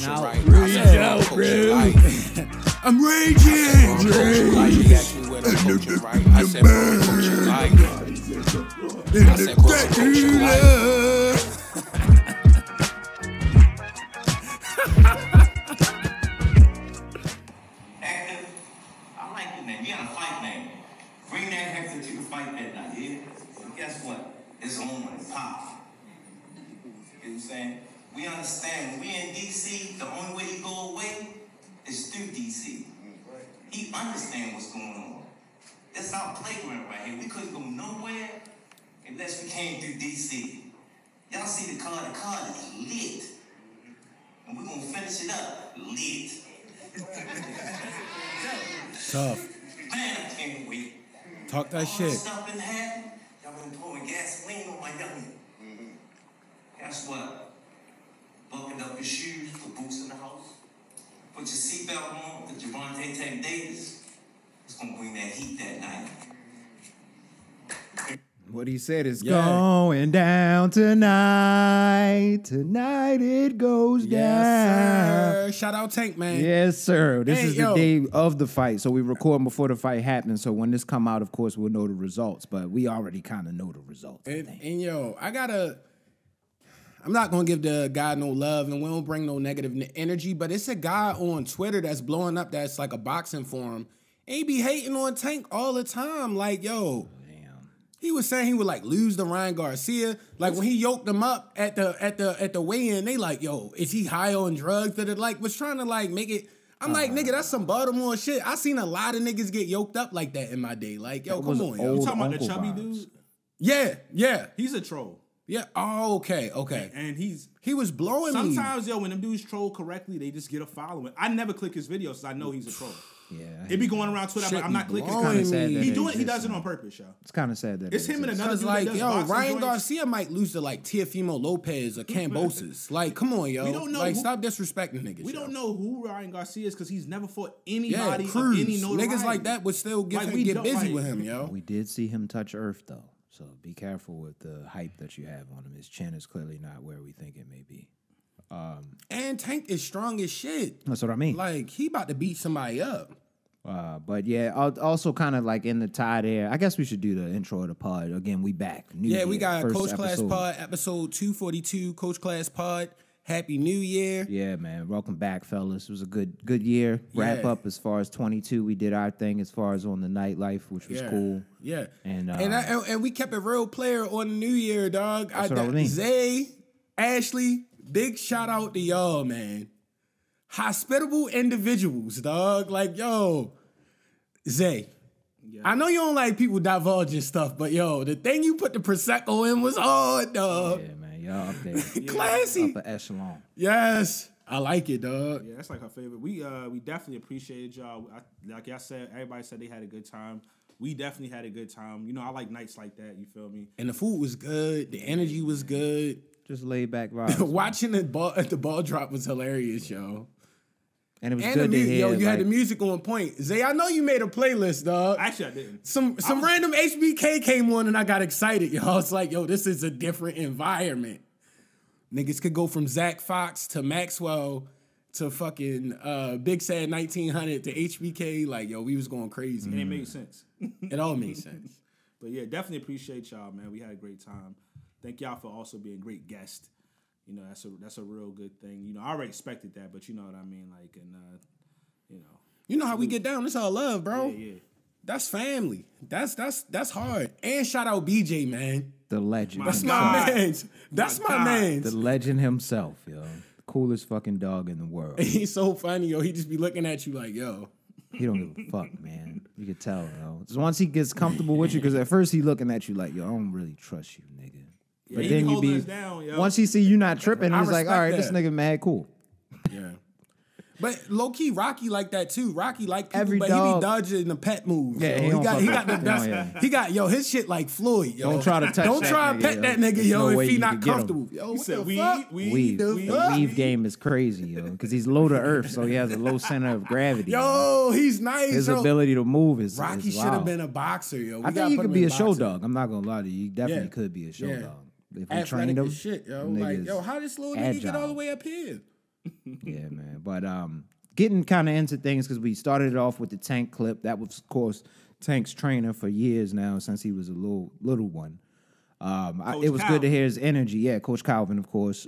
raging out. Rage out, bro. I'm raging. He asked me where the coaching right. I said, bro, coaching life. I said, coaching life. Hector, I like your name. You got a fight name. Bring that Hector to the fight that night, yeah? But guess what? It's on when it's pop. You know what I'm saying? We understand when we in DC, the only way to go away is through DC. He understands what's going on. That's our playground right here. We couldn't go nowhere unless we came through DC. Y'all see the card is lit. And we're gonna finish it up lit. Tough. Man, I can't wait. Talk that All shit. this stuff been happening. Y'all been pouring gasoline on my youngin'. Guess what? Bucking up your shoes, put boots in the house. Put your seatbelt on, put your Javante Tank Davis. It's gonna bring that heat that night. What he said is going down tonight. Tonight it goes down. Yes, sir. Shout out Tank, man. Yes, sir. This is the day of the fight, so we recording before the fight happens. So when this come out, of course, we'll know the results. But we already kind of know the results. And yo, I'm not gonna give the guy no love, and we don't bring no negative energy. But it's a guy on Twitter that's blowing up. That's like a boxing forum. And he be hating on Tank all the time. Like, yo. He was saying he would like lose to Ryan Garcia. Like when he yoked him up at the weigh-in, they like, yo, is he high on drugs? That it like was trying to like make it. I'm like, nigga, that's some Baltimore shit. I seen a lot of niggas get yoked up like that in my day. Like, yo, come on, yo. You talking about the chubby dude? Yeah. He's a troll. Yeah. Oh, okay. And he was blowing me. Sometimes, yo, when them dudes troll correctly, they just get a following. I never click his videos because I know he's a troll. Yeah, it be going around Twitter. I'm not clicking. He does it on purpose, yo. It's kind of sad that it's him and another dude. Like, yo, Ryan Garcia might lose to like Teofimo Lopez or Cambosis. Like, come on, yo. We don't know. Like, stop disrespecting niggas. We don't know who Ryan Garcia is because he's never fought anybody. Yeah, Cruz. Any niggas like that would still get busy with him, yo. We did see him touch Earth though, so be careful with the hype that you have on him. His chin is clearly not where we think it may be. And Tank is strong as shit. That's what I mean. Like, he about to beat somebody up. But yeah, also kind of like in the tie there. I guess we should do the intro of the pod. Again, we back. We got Coach Class Pod, episode 242, Coach Class Pod. Happy New Year. Yeah, man. Welcome back, fellas. It was a good year. Wrap up as far as 22. We did our thing as far as on the nightlife, which was cool. Yeah. And we kept a real player on the New Year, dog. That's what I mean. Zay, Ashley, big shout out to y'all, man. Hospitable individuals, dog. Like, yo, Zay. Yeah. I know you don't like people divulging stuff, but yo, the thing you put the Prosecco in was hard, dog. Yeah, man. Y'all up there. Classy. Upper echelon. Yes. I like it, dog. Yeah, that's like her favorite. We definitely appreciated y'all. Like y'all said, everybody said they had a good time. We definitely had a good time. You know, I like nights like that, you feel me? And the food was good. The energy was good. Just laid back vibes. Watching the ball drop was hilarious, yo. And it was good to hear. Yo, you had the music on point. Zay, I know you made a playlist, dog. Actually, I didn't. Some random HBK came on and I got excited, yo. It's like, yo, this is a different environment. Niggas could go from Zach Fox to Maxwell to fucking Big Sad 1900 to HBK. Like, yo, we was going crazy. And it made sense. It all made sense. But yeah, definitely appreciate y'all, man. We had a great time. Thank y'all for also being great guests. You know, that's a real good thing. You know, I already expected that, but you know what I mean. Like, and you know how we get down. It's all love, bro. Yeah. That's family. That's hard. And shout out BJ, man. The legend. That's my man. That's my man. The legend himself, yo. The coolest fucking dog in the world. He's so funny, yo. He just be looking at you like, yo. He don't give a fuck, man. You can tell, yo. So once he gets comfortable with you, because at first he looking at you like, yo, I don't really trust you, nigga. Yeah, but then you be down, once he see you not tripping, he's like, all right, this nigga mad cool. Yeah. But low key, Rocky like that too. Rocky like people, every but dog, he be dodging the pet moves. Yeah, he got the best. He got his shit like Floyd. Yo. Don't try to touch. Don't try to pet that nigga, yo, no if he not comfortable. Yo, he said weave. The weave game is crazy, yo, because he's low to earth, so he has a low center of gravity. Yo, he's nice. His ability to move is Rocky should have been a boxer, yo. I think he could be a show dog. I'm not gonna lie to you. He definitely could be a show dog. If we trained him, shit, yo. Like, yo, how did this little nigga get all the way up here? Yeah, man. But getting kind of into things because we started it off with the Tank clip. That was, of course, Tank's trainer for years now since he was a little one. It was good to hear his energy. Yeah, Coach Calvin, of course.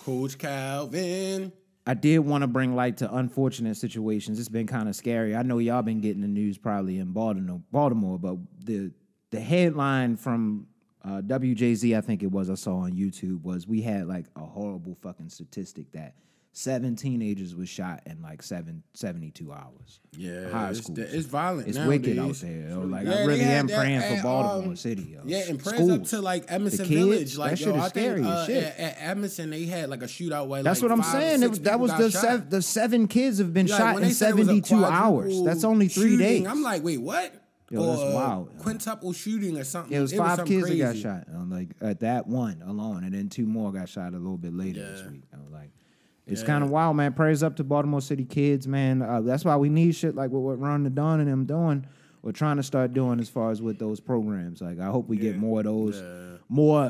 Coach Calvin. I did want to bring light to unfortunate situations. It's been kind of scary. I know y'all been getting the news probably in Baltimore, but the headline from WJZ, I think it was, I saw on YouTube, was we had like a horrible fucking statistic that 7 teenagers was shot in like 72 hours. Yeah, high school. It's violent. It's nowadays. wicked out there. Yo. Like I really am praying for Baltimore City. Yo. Yeah, and prayers up to like Emerson Village. Like that shit is scary as shit. At Emerson, they had like a shootout where that's like what I'm saying. That was the 7 kids have been shot in 72 hours. That's only 3 days. I'm like, wait, what? Yo, that's wild. Quintuple shooting or something. It was 5 kids crazy. that got shot. Like at that one alone, and then 2 more got shot a little bit later this week. Like. It's kind of wild, man. Prayers up to Baltimore City kids, man. That's why we need shit like what Ron the Don and them doing. We're trying to start doing as far as with those programs. Like I hope we get more of those, more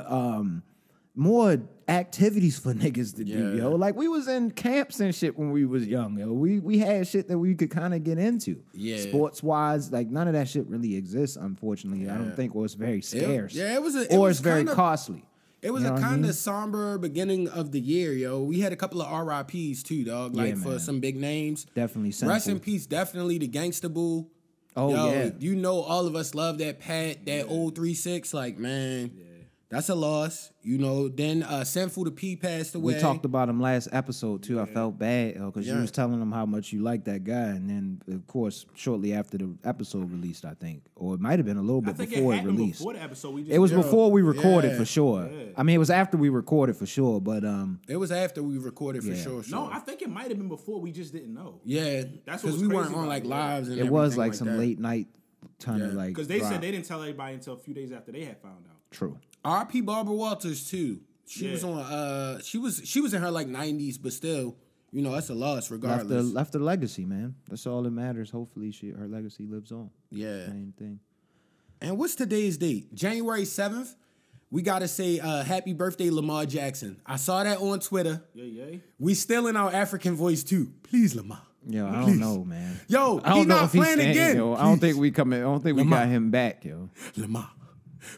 activities for niggas to do, yo. Like we was in camps and shit when we was young, yo. We had shit that we could kind of get into. Yeah. Sports wise, like none of that shit really exists, unfortunately. I don't think, or it's very scarce. It's very costly. It was a kind of somber beginning of the year, yo. We had a couple of RIPs too, dog. Like for some big names. Definitely simple. Rest in peace, definitely the Gangsta Boo. Oh, yo, you know all of us love that Pat, that old 3-6. Like, man, that's a loss. You know, then Sinful the P passed away. We talked about him last episode, too. I felt bad, because you was telling him how much you liked that guy. And then, of course, shortly after the episode released, I think. Or it might have been a little bit before it released. Before the episode, it was before we recorded, for sure. Yeah. I mean, it was after we recorded, for sure, but... It was after we recorded, for sure. No, I think it might have been before. We just didn't know. Yeah. That's because we weren't on, like, lives and it was, like, some late night kind of, like... Because they said they didn't tell everybody until a few days after they had found out. True. R.P. Barbara Walters too. She was on. She was in her like 90s, but still, you know, that's a loss regardless. Left a legacy, man. That's all that matters. Hopefully, her legacy lives on. Yeah. Same thing. And what's today's date? January 7th. We gotta say happy birthday, Lamar Jackson. I saw that on Twitter. Yeah. We still in our African voice too. Please, Lamar. Yo, I don't know, man. Yo, he's not playing again. Yo. I don't think we got him back, yo. Lamar.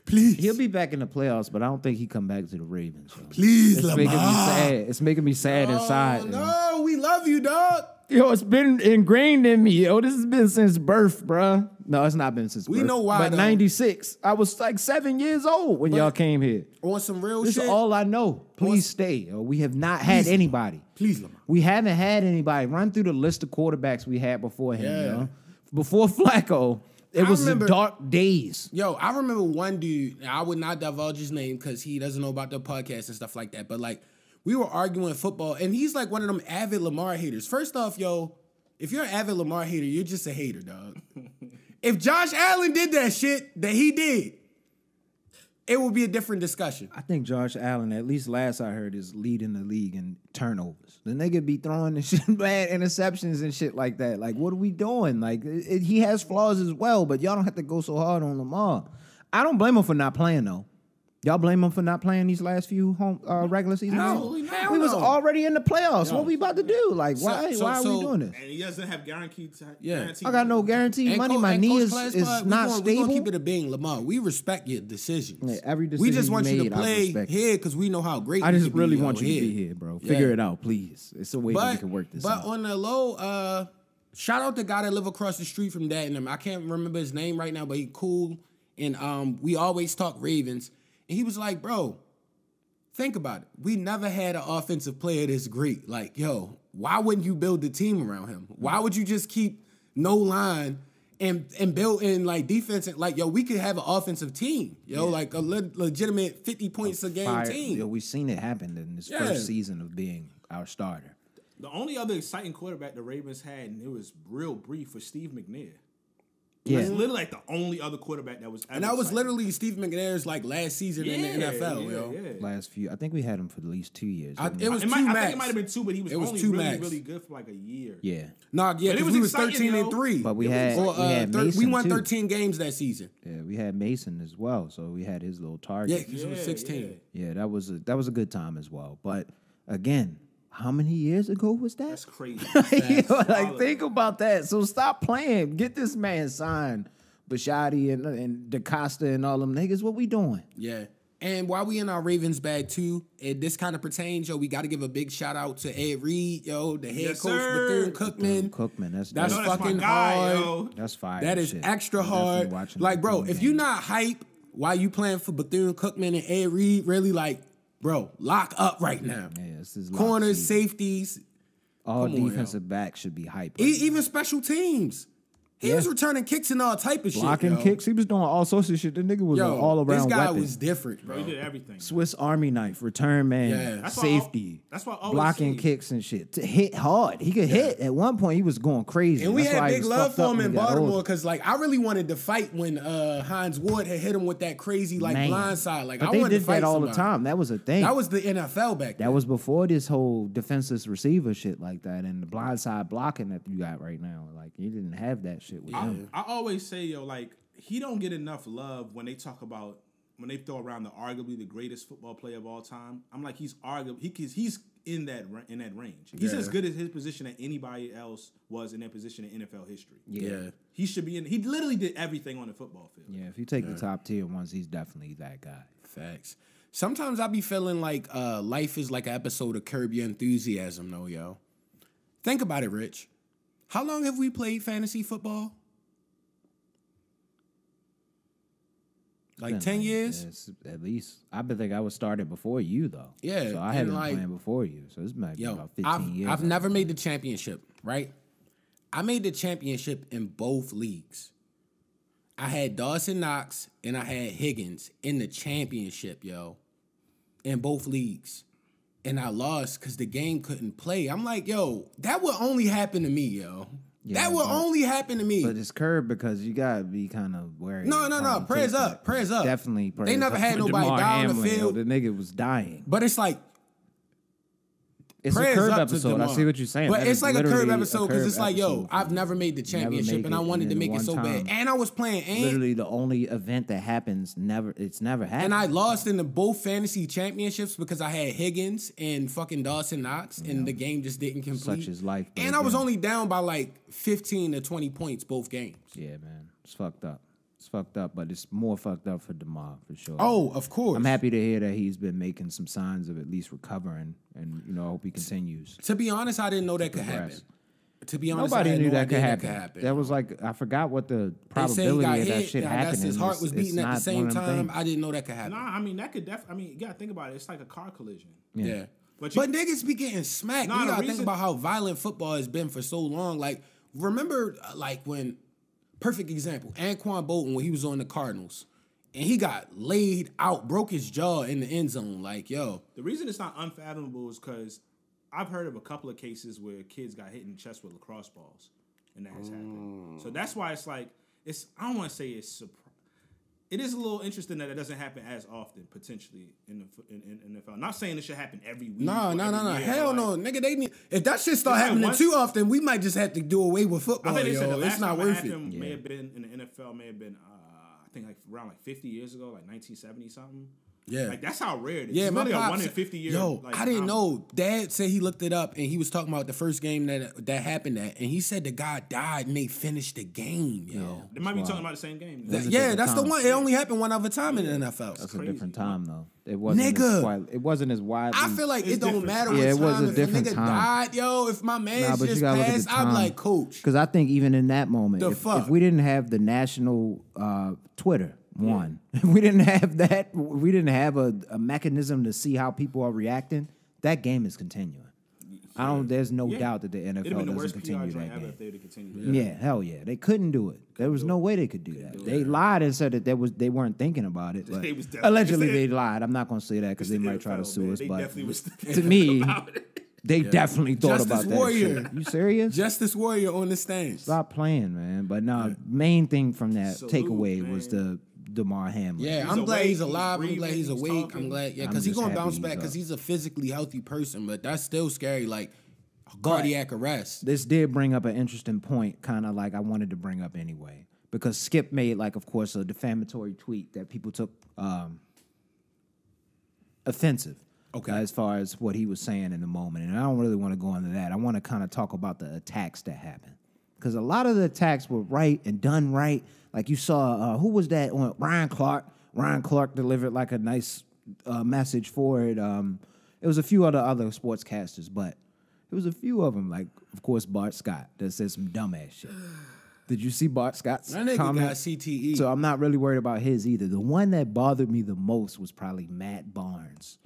Please. He'll be back in the playoffs, but I don't think he come back to the Ravens. Yo. Please, it's Lamar. Making me sad. It's making me sad inside. No, we love you, dog. Yo, it's been ingrained in me. Yo, this has been since birth, bruh. No, it's not been since birth. We know why, but though. 96. I was like 7 years old when y'all came here. On some real shit. This is all I know. Please stay. Yo. We have not had anybody. Please, Lamar. We haven't had anybody. Run through the list of quarterbacks we had before him, yo. Before Flacco. It was the dark days. Yo, I remember one dude, I would not divulge his name because he doesn't know about the podcast and stuff like that, but like, we were arguing football, and he's like one of them avid Lamar haters. First off, yo, if you're an avid Lamar hater, you're just a hater, dog. If Josh Allen did that shit that he did, it would be a different discussion. I think Josh Allen, at least last I heard, is leading the league in turnovers. The nigga be throwing the shit, bad interceptions and shit like that. Like, what are we doing? Like, he has flaws as well, but y'all don't have to go so hard on Lamar. I don't blame him for not playing, though. Y'all blame him for not playing these last few regular season games? Absolutely not. We was already in the playoffs. What we about to do? Like, why are we doing this? And he doesn't have guaranteed. I got no guaranteed money. My knee is not stable. We're going to keep it a being, Lamar. We respect your decisions. Yeah, every decision we just want you to made, play here because we know how great I you just can really be want you to be here, bro. Figure it out, please. It's a way that we can work this out. But on the low, shout out the guy that live across the street from Dad and them. I can't remember his name right now, but he cool. And we always talk Ravens. And he was like, bro, think about it. We never had an offensive player this great. Like, yo, why wouldn't you build the team around him? Why would you just keep no line and build in like defense? And, like, yo, we could have an offensive team. Yo, like a legitimate 50 points a game team. Yo, we've seen it happen in this first season of being our starter. The only other exciting quarterback the Ravens had, and it was real brief, was Steve McNair. Yeah. It's literally like the only other quarterback that was ever and that was exciting. literally Steve McNair's like last season in the NFL, yo. Yeah. Last few, I think we had him for at least 2 years. It was I think it might have been 2, but he was only really good for like a year. Yeah. Nah, yeah, because we was 13-3. But we had Mason we won too. 13 games that season. Yeah, we had Mason as well, so we had his little target. Yeah, because it was 16. Yeah, that was a good time as well. But again, How many years ago was that? That's crazy. Like, think about that. So stop playing. Get this man signed. Bashotti and DaCosta and all them niggas. What we doing? Yeah. And while we in our Ravens bag too, this kind of pertains, yo, we got to give a big shout out to Ed Reed, yo, the head coach, Bethune-Cookman. Cookman, that's fucking guy, hard. yo. That's fire. That is shit. extra hard. Like, bro, if you not hype while you playing for Bethune-Cookman and Ed Reed, really, like, bro, lock up right now. Yeah, this is corners, safeties. All defensive backs should be hype. Even special teams. He was returning kicks and all type of Blocking shit. kicks. He was doing all sorts of shit. The nigga was an all around This guy weapon. was different, bro. He did everything. Swiss Army knife, return man, Yeah. safety. That's why I always blocking say, kicks and shit. To hit hard. He could hit. At one point, he was going crazy. And we That's had why he big was love fucked for up him when in he got Baltimore older. because, like, I really wanted to fight when Hines Ward had hit him with that crazy, like, Man. blindside. Like, But I they wanted did to fight that all the somebody. time. That was a thing. That was the NFL back then. That was before this whole defenseless receiver shit like that and the blindside blocking that you got right now. Like, you didn't have that shit with him. I always say, yo, like, he don't get enough love when they talk about, when they throw around the arguably the greatest football player of all time. I'm like, he's in that range. He's as good at his position as anybody else was in that position in NFL history. Yeah. He should be in. He literally did everything on the football field. Yeah, if you take the top tier ones, he's definitely that guy. Facts. Sometimes I be feeling like life is like an episode of Curb Your Enthusiasm, though, yo. Think about it, Rich. How long have we played fantasy football? Like 10 years? Yes, at least. I think I was started before you, though. Yeah, So I and haven't like- been playing before you. So this might be about 15 I've, years. I've never made the championship, right? I made the championship in both leagues. I had Dawson Knox and I had Higgins in the championship, yo, in both leagues. And I lost because the game couldn't play. I'm like, yo, that would only happen to me, yo. Yeah, that would but- only happen to me. But it's curved because you gotta be kind of wary. No. of how you Prayers take up. that. Prayers up. Definitely prayers They never up had for nobody Damar die on the Hamlin, yo. field. The nigga was dying. But it's like, It's a prayers curb up to episode. I Damar. see what you're saying. But That it's is like a literally curb episode because curb it's like, yo, episode. I've never made the championship make and I it, wanted and to then make it one so bad. time- And I was playing and Literally the only event that happens it's never happened. And I lost in the both fantasy championships because I had Higgins and fucking Dawson Knox, and the game just didn't complete. Such is life. And I was baby. only down by like 15 to 20 points both games. Yeah, man. It's fucked up. It's fucked up, but it's more fucked up for Damar for sure. Oh, of course. I'm happy to hear that he's been making some signs of at least recovering, and I hope he continues. To be honest, I didn't know that could happen. progress. To be honest, Nobody I had knew no that could idea happen. That was like I forgot what the They say he probability got of that hit, shit I guess happening. his heart was It's beating at the not same one of them time. things. I didn't know that could happen. Nah, I mean that could I mean, you gotta think about it. It's like a car collision. Yeah. But But niggas be getting smacked. Nah, You the gotta think reason- about how violent football has been for so long. Like, remember, like, when, perfect example, Anquan Bolton, when he was on the Cardinals, and he got laid out, broke his jaw in the end zone. Like, yo. The reason it's not unfathomable is because I've heard of a couple of cases where kids got hit in the chest with lacrosse balls, and that has happened. So that's why it's like I don't want to say it's it is a little interesting that it doesn't happen as often potentially in the NFL. Not saying it should happen every week. No. or every year, Hell but, no. like, Nigga, they need, if that shit start It's like happening once- too often, we might just have to do away with I football, think they said the yo. last It's not time worth it. happened may have been in the NFL. May have been I think like around like 50 years ago, like 1970 something. Yeah. Like that's how rare it is. Yeah, It's my really a pops, 1 in 50 year. Yo, like, I didn't phenomenon. know. Dad said he looked it up and he was talking about the first game that happened at, and he said the guy died and they finished the game, yo. They might be talking about the same game. That's a Yeah, different that's the time. one. It only happened one other time in the NFL. That's a crazy, different man. time though. It wasn't Nigga. as wide, it wasn't as widely. I feel like It's it don't different. matter Yeah, what it was time. a If different a nigga time. died, yo, if my man but you just gotta look at passed, the I'm time. like, coach. Because I think even in that moment, The if fuck? we didn't have the national Twitter, if we didn't have that, we didn't have a mechanism to see how people are reacting, that game is continuing. There's no doubt that the It'd have NFL been the doesn't worst PR continue joint that ever game. if they'd have continued. Yeah, hell yeah. They couldn't do it. There was no way they could do that. They lied and said that they weren't thinking about it. But They was definitely- allegedly they lied. I'm not going to say that because they might try to NFL, sue man. us. They But definitely was to thinking me, about it. they definitely thought Justice about that Warrior. shit. You serious? Justice Warrior on the stands. Stop playing, man. But no, main thing from that Salute, takeaway was man. the Damar Hamlin. Yeah, He's I'm glad awake, he's he's alive. I'm breathing, glad he's he's awake. talking. I'm glad, I'm because he's just gonna happy bounce he's back up. because he's a physically healthy person. But that's still scary, like cardiac arrest. This did bring up an interesting point, kind of like I wanted to bring up anyway. Because Skip made, like, of course, a defamatory tweet that people took offensive. Okay. As far as what he was saying in the moment. And I don't really want to go into that. I want to kind of talk about the attacks that happened. Because a lot of the attacks were right and done right. Like you saw, who was that? Ryan Clark. Ryan Clark delivered like a nice message for it. It was a few other sportscasters, but it was a few of them. Like, of course, Bart Scott that said some dumbass shit. Did you see Bart Scott's That nigga comment? got CTE. So I'm not really worried about his either. The one that bothered me the most was probably Matt Barnes.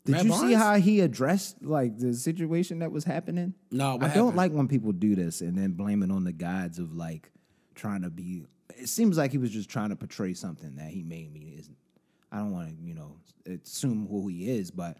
Did Matt you see Barnes? how he addressed like the situation that was happening? No, what I don't happened? like when people do this and then blame it on the guides of like trying to be. It seems like he was just trying to portray something that he maybe isn't. I don't want to, assume who he is, but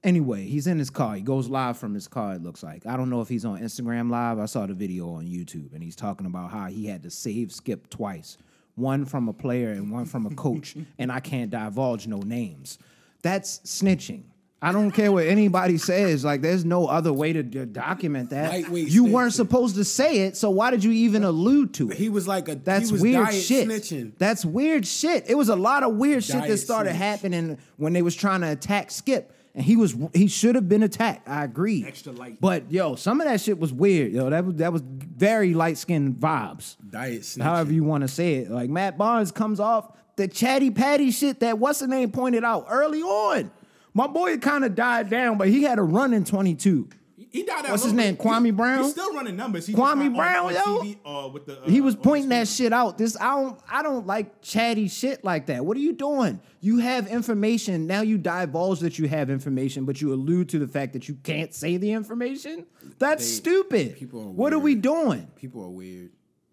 anyway, he's in his car. He goes live from his car, it looks like. I don't know if he's on Instagram Live. I saw the video on YouTube, and he's talking about how he had to save Skip twice. One from a player and one from a coach, and I can't divulge no names. That's snitching. I don't care what anybody says. Like, there's no other way to document that. Lightweight You weren't snitching. supposed to say it, so why did you even allude to it? He was like That's he was weird diet shit. snitching. That's weird shit. It was a lot of weird shit that Diet started snitch. happening when they was trying to attack Skip. And he should have been attacked. I agree. Extra light. But yo, some of that shit was weird. Yo, that was very light-skinned vibes. Diet snitching. However you want to say it. Like Matt Barnes comes off the chatty patty shit that what's the name pointed out early on. My boy kind of died down, but he had a run in 22. He died out What's a his little name? bit. Kwame Brown? He's still running numbers. He's Kwame just not Brown, on yo? TV, with the, He was on pointing that screen. shit out. I don't like chatty shit like that. What are you doing? You have information. Now you divulge that you have information, but you allude to the fact that you can't say the information? That's stupid. people are What are weird. we doing? People are weird.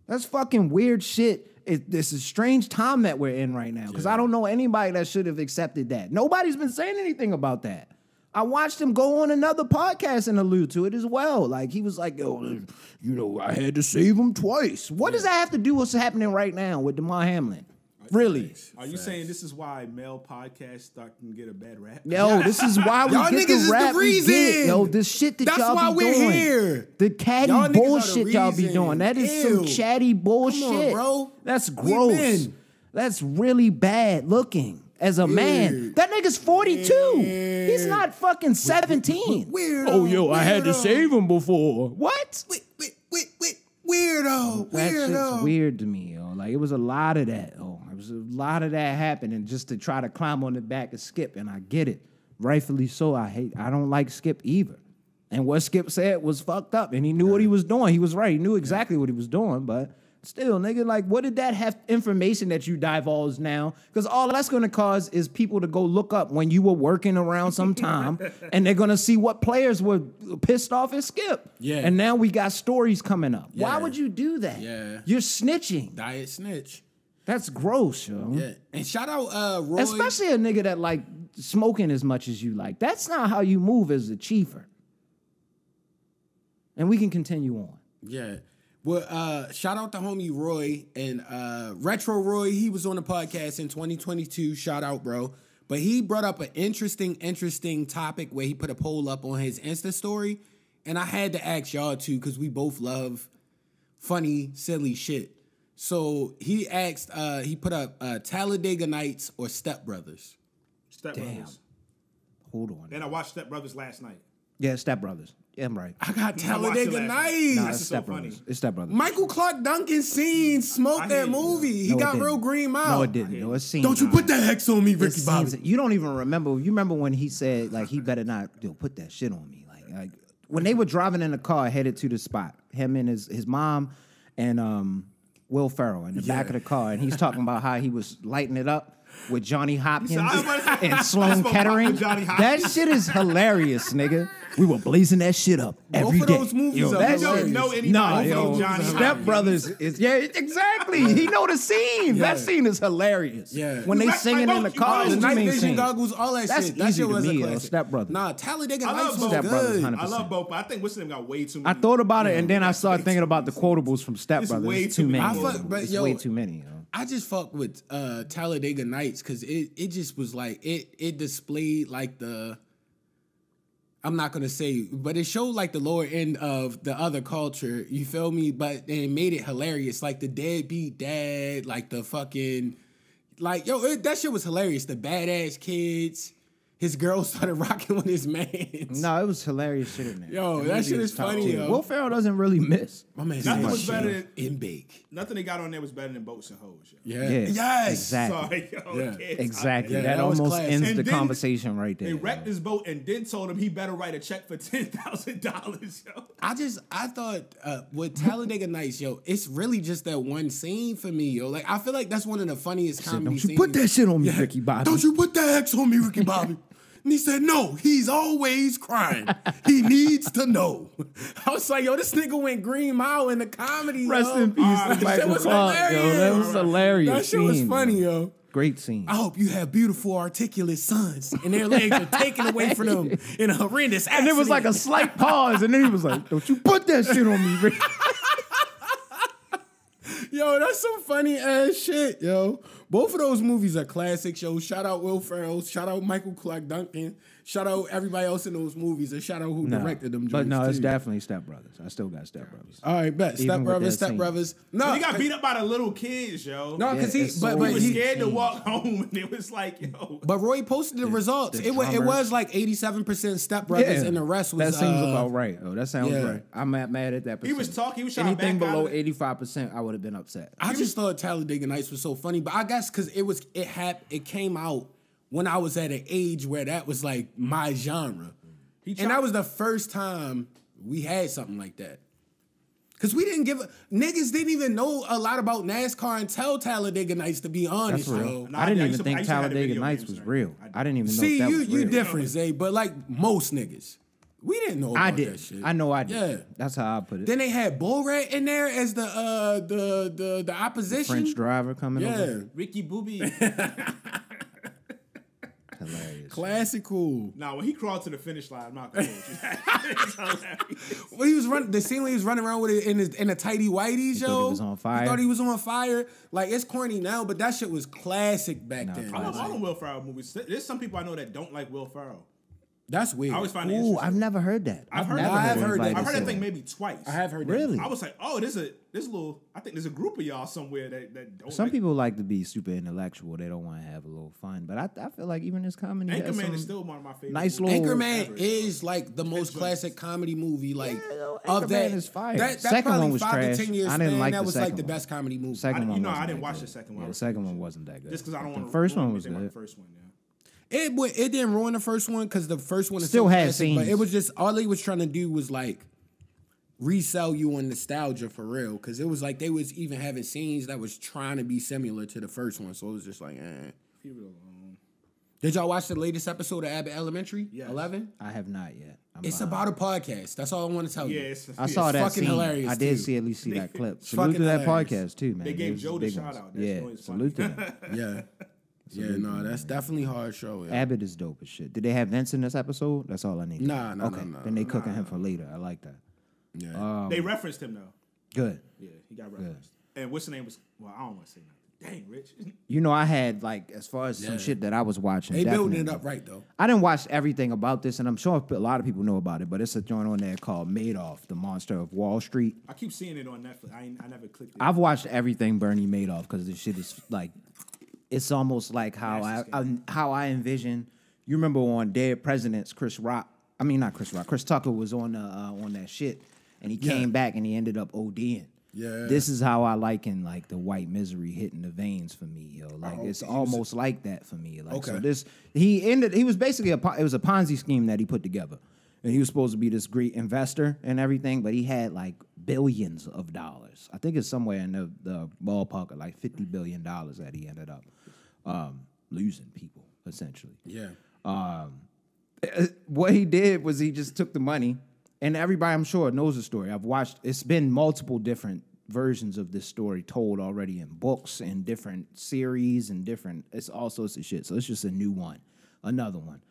That's fucking weird shit. This is a strange time that we're in right now because I don't know anybody that should have accepted that. Nobody's been saying anything about that. I watched him go on another podcast and allude to it as well. Like, he was like, yo, I had to save him twice. What does that have to do with what's happening right now with DeMar Hamlin? Really? Are you saying this is why male podcasts start to get a bad rap? Yo, this is why we Y'all get niggas the is the rap we get. reason. Yo, this shit that That's y'all why be we're doing. here. The catty Y'all niggas are the bullshit y'all be reason. doing. That is some Ew. chatty bullshit. bro. That's We gross. men. That's really bad looking as a man. Weird. That nigga's 42. He's not fucking 17. Weirdo. Oh, yo, I had to weirdo. save him before. What? Weirdo. That shit's Weirdo. weird to me, yo. Like, it was a lot of that, yo. It was a lot of that happening just to try to climb on the back of Skip, and I get it. Rightfully so. I don't like Skip either. And what Skip said was fucked up, and he knew what he was doing. He was right. He knew exactly what he was doing, but still, nigga, like, what did that have information that you divulge now? Because all that's going to cause is people to go look up when you were working around some time, and they're going to see what players were pissed off at Skip. Yeah. And now we got stories coming up. Why Yeah. would you do that? Yeah. You're snitching. Diet snitch. That's gross, yo. Yeah. And shout out Roy. Especially a nigga that like smoking as much as you like. That's not how you move as a chiefer. And we can continue on. Yeah. Well, shout out to homie Roy and Retro Roy. He was on the podcast in 2022. Shout out, bro. But he brought up an interesting topic where he put a poll up on his Insta story. And I had to ask y'all too, because we both love funny, silly shit. So he asked, he put up Talladega Nights or Step Brothers. Step Brothers. Hold on. And I watched Step Brothers last night. Yeah, Step Brothers. Yeah, I'm right. I got I watched it Talladega last night. Nights. Nah, This it's is so Step funny. Brothers. It's Step Brothers. Michael Clark Duncan scene smoked I that hear you. movie. He No, it got didn't. real green mouth. No, it didn't. No, it seemed. Don't you put that hex on me, It Ricky Bobby. seems- You don't even remember. You remember when he said, like, he better not put that shit on me. Like when they were driving in the car headed to the spot, him and his mom and Will Ferrell in the back of the car, and he's talking about how he was lighting it up with Johnny Hopkins and Sloan Kettering. That shit is hilarious, nigga. We were blazing that shit up every Both day. of those movies are that hilarious. shit- Know anybody Nah, who yo, knows Johnny Step Hopkins? Brothers is exactly. He know the scene. That scene is hilarious. Yeah. When they Right, singing right, in the you car, know The the night main vision scene. goggles, all that That's shit. That easy shit to was me, a yo. classic. Step Brothers. Nah, Talladega I Nights love was both. Step Brothers, good. 100%. I love both, but I think what's his name got way too I many. thought about it, and then I started thinking about the quotables from Step It's Brothers. way It's too too many. many. I fuck- but It's yo, way too many. Yo. I just fuck with Talladega Nights because it just was like it displayed like the, I'm not gonna say, but it showed like the lower end of the other culture. You feel me? But it made it hilarious, like the deadbeat dad, like the fucking, like yo, that shit was hilarious. The badass kids, his girl started rocking with his mans. No, it was hilarious shit in there. Yo, The that movie shit was is top funny, tier. yo. Will Ferrell doesn't really miss. My man Nothing said was shit better than- in big. Nothing they got on there was better than Boats and Hoes. Yo. Yeah. Yeah, Yes. exactly. Sorry, yo. Yeah. Kids, Exactly. Yeah, that that was almost classic. ends And the then conversation right there. They wrecked his boat and then told him he better write a check for $10,000, yo. I thought with Talladega Nights, yo, it's really just that one scene for me, yo. Like I feel like that's one of the funniest comedy Don't you scenes. put that shit on me, Ricky Bobby. Don't you put that X on me, Ricky Bobby. And he said, no, he's always crying. He needs to know. I was like, yo, this nigga went Green Mile in the comedy, Rest yo. in peace That to shit Michael was Clark, yo. hilarious. That was hilarious. That shit was scene, funny, bro. yo. Great scene. I hope you have beautiful, articulate sons, and their legs are taken away from them in a horrendous accident. And there was like a slight pause, and then he was like, don't you put that shit on me, Ricky. Yo, that's some funny ass shit, yo. Both of those movies are classics, yo. Shout out Will Ferrell. Shout out Michael Clark Duncan. Shout out everybody else in those movies, and shout out who directed them. But no, joints, it's too. definitely Step Brothers. I still got Step Brothers. All right, bet. Even Step with Brothers, that Step scene. Brothers. No, He got beat up by the little kids, yo. No, because Yeah, he, it's but so He but was he, scared to walk home, and it was like, yo. but Roy posted the results. the It was drummers. like 87% Step Brothers, and the rest was. That seems about right. Oh, that sounds yeah. right. I'm not mad at that. He was talking. He was trying Anything back below out of it. 85%, I would have been upset. I just thought Talladega Nights was so funny, but I guess because it came out when I was at an age where that was like my genre, and that was the first time we had something like that. Cause niggas didn't even know a lot about NASCAR until Talladega Nights. To be honest, That's real. yo. No, I didn't I even used to- think I used to have the Talladega video Nights games, was right? real. I didn't even know See, that you was real. different, Zay, but like most niggas, we didn't know about I that did. shit. I know I did. Yeah. That's how I put it. Then they had Bull Rat in there as the opposition. French driver coming Yeah, over. Ricky Booby. Hilarious. classical. Nah, when he crawled to the finish line, I'm not gonna hold you. It's hilarious. When he was running, the scene when he was running around with it in a tighty whiteies, yo. thought he was on fire? He thought he was on fire. Like it's corny now, but that shit was classic back then. I love all the Will Ferrell movies. There's some people I know that don't like Will Ferrell. That's weird. I always find it Ooh, interesting. I've never heard that. I've heard never that. I've heard anybody that. I've heard say that thing maybe twice. I have heard that. Really? I was like, oh, there's a little. I think there's a group of y'all somewhere that don't. Some like people like to be super intellectual. They don't want to have a little fun. But I feel like even this comedy has Anchorman some is still one of my favorite. nice movies. little- Anchorman ever. is like the most joints. classic comedy movie, like yo, of Anchorman that. is fire. That Second probably one was 5 trash. to 10 years I didn't span, like that the was like second the one. best comedy movie. Second one, You know, I wasn't didn't that watch good. the second one. Yeah, I the was second one wasn't that good. Just because I don't want The to. first one was good. The first one, yeah. It didn't ruin the first one because the first one is Still so had classic, but scenes. it was just all they was trying to do was like resell you on nostalgia for real. Because it was like they was even having scenes that was trying to be similar to the first one, so it was just like, eh. Leave it alone. Did y'all watch the latest episode of Abbott Elementary? Yes. 11? I have not yet. I'm It's behind. about a podcast. That's all I want to tell you. Yeah, it's, I saw that fucking scene. hilarious, I did too. at least see that clip. It's Salute to fucking that hilarious. podcast too, man. They gave Those Joe the big shout ones. out. That's Yeah, always salute to funny. them. Yeah, no, that's definitely a hard show. Yeah. Abbott is dope as shit. Did they have Vince in this episode? That's all I need. Nah, okay. nah. Then they cooking him for later. I like that. Yeah. They referenced him though. Good. Yeah, he got referenced. And what's the name was? Well, I don't want to say nothing. Dang, Rich. You know, I had like as far as some shit that I was watching. They building it definitely. up right though. I didn't watch everything about this, and I'm sure a lot of people know about it. But it's a joint on there called Madoff, the Monster of Wall Street. I keep seeing it on Netflix. I never clicked it. I've watched everything Bernie Madoff because this shit is like, it's almost like how I envision. You remember on Dead Presidents, Chris Tucker was on that shit, and he came back and he ended up ODing. Yeah. This is how I liken like the white misery hitting the veins for me, yo. Like it's almost like that for me. Like so Okay. he was basically it was a Ponzi scheme that he put together. And he was supposed to be this great investor and everything, but he had like billions of dollars. I think it's somewhere in the ballpark of like $50 billion that he ended up losing people, essentially. Yeah. What he did was he just took the money, and everybody I'm sure knows the story. I've watched, it's been multiple different versions of this story told already in books and different series and different, it's all sorts of shit. So it's just a new one, another one,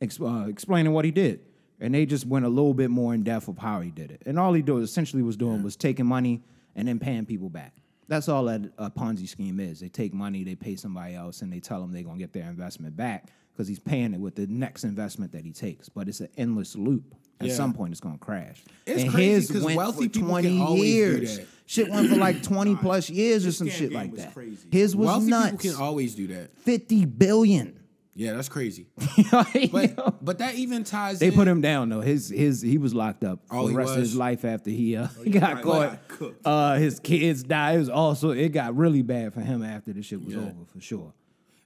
explaining what he did. And they just went a little bit more in depth of how he did it. And all he essentially was doing was taking money and then paying people back. That's all that a Ponzi scheme is. They take money, they pay somebody else, and they tell them they're going to get their investment back because he's paying it with the next investment that he takes. But it's an endless loop. At some point, it's going to crash. It's and crazy his 'cause went wealthy for people 20 can always do years. that. Shit went for like 20 plus years or some scam shit game like was that. crazy. His was Wealthy nuts. people can always do that. 50 billion. Yeah, that's crazy. But But that even ties they in. put him down though. He was locked up for the he rest of was? his life after he got got caught. cooked. His kids died. It got really bad for him after the shit was over for sure.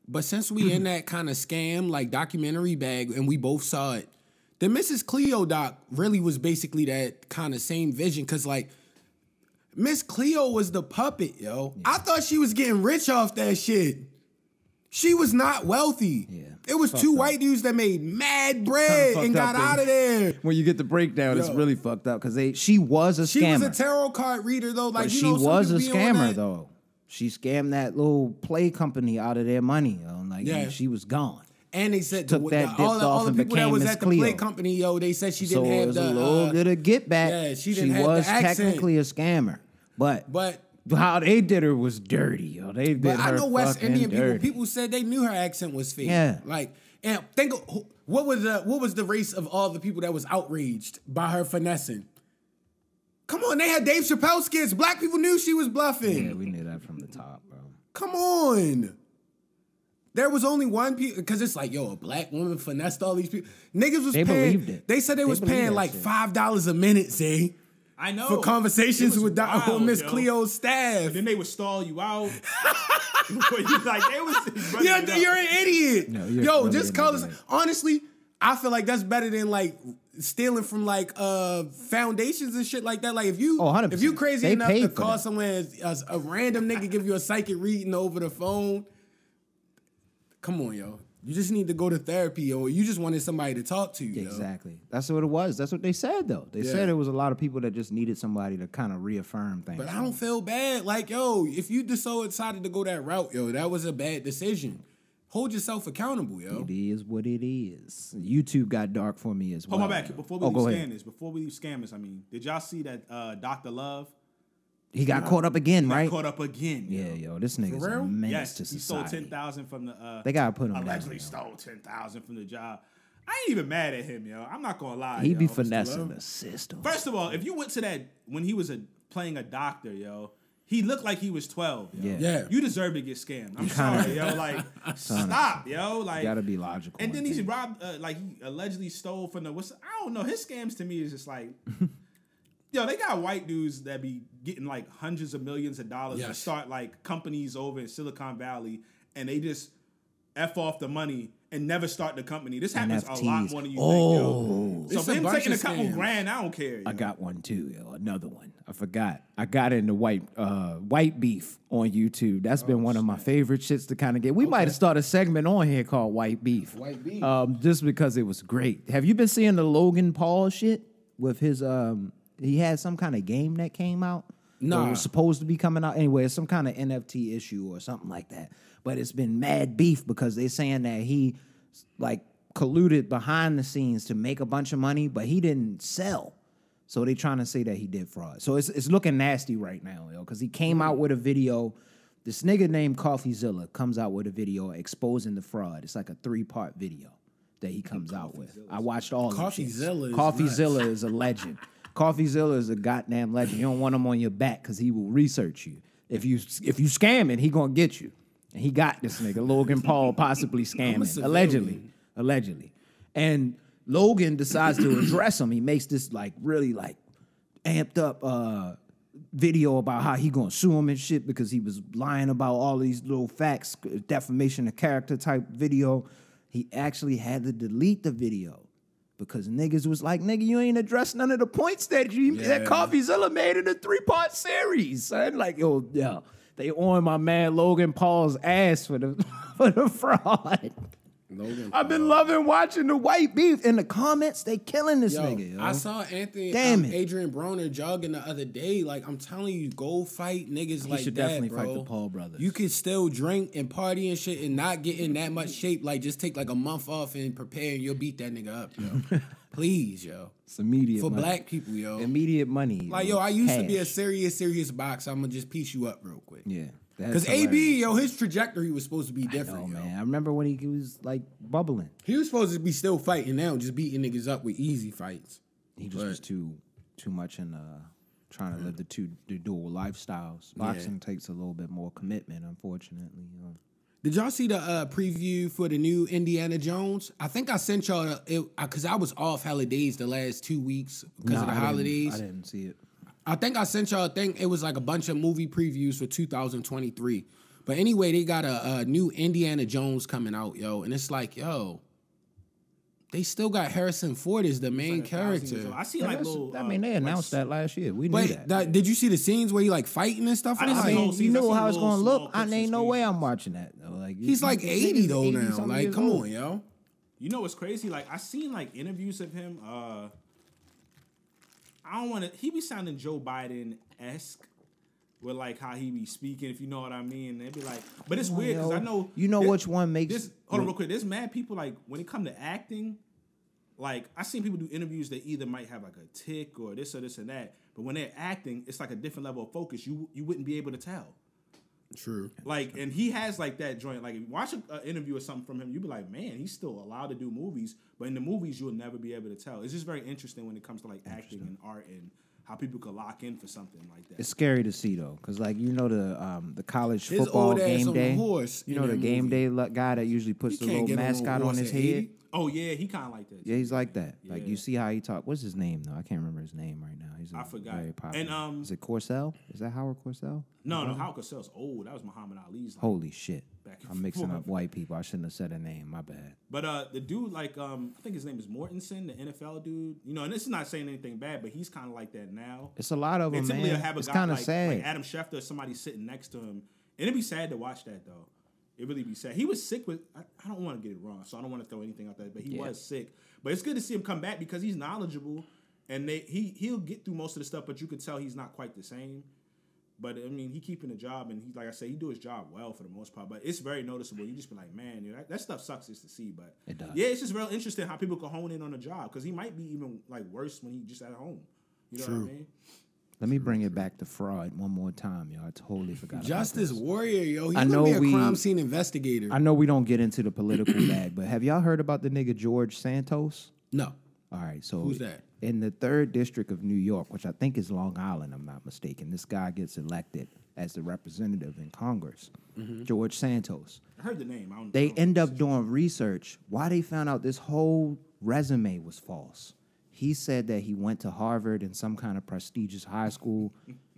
But since we in that kind of scam, like documentary bag, and we both saw it, the Mrs. Cleo doc really was basically that kind of same vision. Cause like Miss Cleo was the puppet, yo. Yeah. I thought she was getting rich off that shit. She was not wealthy. Yeah. It was two white dudes that made mad bread and got out of there. When you get the breakdown, it's really fucked up because she was a scammer. She was a tarot card reader though. Like but you she know, was a scammer though. She scammed that little play company out of their money, yo. Like she was gone. And they said Took that all the people that was Miss at the Cleo. play company, yo, they said she didn't have it was the a little bit of get back. Yeah, she didn't have was the accent. technically a scammer, but how they did her was dirty, yo. They did her I know West Indian dirty. people said they knew her accent was fake. Yeah. Like, and think of, what was the race of all the people that was outraged by her finessing? Come on, they had Dave Chappelle skits. Black people knew she was bluffing. Yeah, we knew that from the top, bro. Come on. There was only one people, because it's like, yo, a black woman finessed all these people. Niggas was They paying. believed it. They said they was paying like $5 a minute, say. I know. For conversations with Miss Cleo's staff. And then they would stall you out. Like, they was you're an idiot. No, you're yo, really just call us. Honestly, I feel like that's better than like stealing from like foundations and shit like that. Like if you 100%. if you crazy They enough paid to for call that. someone a random nigga give you a psychic reading over the phone, come on, yo. You just need to go to therapy, or you just wanted somebody to talk to you. Exactly. That's what it was. That's what they said, though. They said it was a lot of people that just needed somebody to kind of reaffirm things. But I don't feel bad. Like, yo, if you just so decided to go that route, yo, that was a bad decision. Hold yourself accountable, yo. It is what it is. YouTube got dark for me as well. Hold my back. Before we leave scammers, I mean, did y'all see that Dr. Love? He got caught up again, right? Caught up again. Yeah, yo, this nigga's a menace to society. He stole 10,000 from the. They gotta put him allegedly down, stole 10,000 from the job. I ain't even mad at him, yo. I'm not gonna lie. He yo, be finessing the system. First of all, if you went to that when he was playing a doctor, yo, he looked like he was 12. Yo. Yeah. You deserve to get scammed. I'm sorry, yo. Like, stop, yo. Like, you gotta be logical. And then he robbed, like, he allegedly stole from the. I don't know. His scams to me is just like. Yo, they got white dudes that be getting like hundreds of millions of dollars to start like companies over in Silicon Valley, and they just F off the money and never start the company. This happens a lot more than you think, yo. So for him taking a couple grand, I don't care. Yo. I got one too, yo. Another one. I forgot. I got into white beef on YouTube. That's been one of my favorite shits to kind of get. We might have started a segment on here called White Beef. White beef. Just because it was great. Have you been seeing the Logan Paul shit with his he had some kind of game that came out. No, it was supposed to be coming out anyway. It's some kind of NFT issue or something like that. But it's been mad beef because they're saying that he like colluded behind the scenes to make a bunch of money, but he didn't sell. So they trying to say that he did fraud. So it's looking nasty right now, yo, because he came out with a video. This nigga named CoffeeZilla comes out with a video exposing the fraud. It's like a 3-part video that he comes out with. I watched all of it. CoffeeZilla is a legend. CoffeeZilla is a goddamn legend. You don't want him on your back because he will research you. If you scamming, he gonna get you. And he got this nigga, Logan Paul, possibly scamming. Allegedly. And Logan decides to address him. He makes this like really like amped up video about how he gonna sue him and shit because he was lying about all these little facts, defamation of character type video. He actually had to delete the video. Because niggas was like, nigga, you ain't addressed none of the points that that CoffeeZilla made in a 3-part series. Son. Like, yo, they on my man Logan Paul's ass for the fraud. I've been loving watching the white beef. In the comments, they killing this nigga. Yo. I saw Adrian Broner jogging the other day. Like, I'm telling you, go fight niggas like that, should definitely fight the Paul brothers. You can still drink and party and shit and not get in that much shape. Like, just take like a month off and prepare and you'll beat that nigga up, yo. Please, yo. It's immediate for money. Black people, yo. Immediate money. Like, yo, I used to be a serious boxer. I'm gonna just piece you up real quick. Yeah. Because AB, yo, his trajectory was supposed to be different, yo. Man. I remember when he was like bubbling. He was supposed to be still fighting now, just beating niggas up with easy fights. He just was too much in trying to live the dual lifestyles. Boxing takes a little bit more commitment, unfortunately. You know. Did y'all see the preview for the new Indiana Jones? I think I sent y'all it because I was off hella days the last 2 weeks because of the holidays. I didn't see it. I think I sent y'all a thing. It was like a bunch of movie previews for 2023. But anyway, they got a new Indiana Jones coming out, yo. And it's like, yo, they still got Harrison Ford as the main character. I see like little. I mean, they announced that last year. We knew that. Did you see the scenes where he like fighting and stuff? I mean, you knew how it's going to look. I ain't no way I'm watching that though. Like he's like 80 though now. Like, come on, yo. You know what's crazy? Like I seen like interviews of him. I don't want to. He be sounding Joe Biden-esque with like how he be speaking, if you know what I mean. They'd be like, but it's weird because I know which one makes. Hold on, real quick. There's mad people like when it come to acting. Like I seen people do interviews that either might have like a tick or this and that, but when they're acting, it's like a different level of focus. You wouldn't be able to tell. True. Like, and he has like that joint. Like, if you watch an interview or something from him, you'd be like, man, he's still allowed to do movies. But in the movies, you'll never be able to tell. It's just very interesting when it comes to like acting and art and how people could lock in for something like that. It's scary to see though, because like you know the college His football old ass game on day. the horse You know the game day guy that usually puts the little mascot on his head. Oh yeah, he kind of like that. Yeah, he's like that. Yeah. Like you see how he talk. What's his name though? I can't remember his name right now. I forgot. Very popular. And is it Corcel? Is that Howard Corcel? No, Howard Cosell's old. That was Muhammad Ali's. Like, Holy shit! back and I'm mixing forth. up white people. I shouldn't have said a name. My bad. But the dude, like, I think his name is Mortensen, the NFL dude. You know, and this is not saying anything bad, but he's kind of like that now. It's a lot of them, man. Have a it's guy kind of like, sad. like Adam Schefter or somebody sitting next to him. And it'd be sad to watch that, though. It really be sad. He was sick with, I don't want to get it wrong, so I don't want to throw anything out there, but he was sick. But it's good to see him come back because he's knowledgeable, and he'll get through most of the stuff, but you could tell he's not quite the same. But, I mean, he keeping a job, and he, like I said, he do his job well for the most part. But it's very noticeable. You just be like, man, you know, that stuff sucks just to see. But it does. Yeah, it's just real interesting how people can hone in on a job because he might be even like worse when he just at home. You know what I mean? Let me bring it back to fraud one more time, yo. I totally forgot. Justice Warrior, yo. He's I know gonna be a crime scene investigator. I know we don't get into the political bag, but have y'all heard about the nigga George Santos? No. All right, so who's that? In the 3rd District of New York, which I think is Long Island, I'm not mistaken, this guy gets elected as the representative in Congress, George Santos. I heard the name. They end up doing research. Why they found out this whole resume was false. He said that he went to Harvard and some kind of prestigious high school.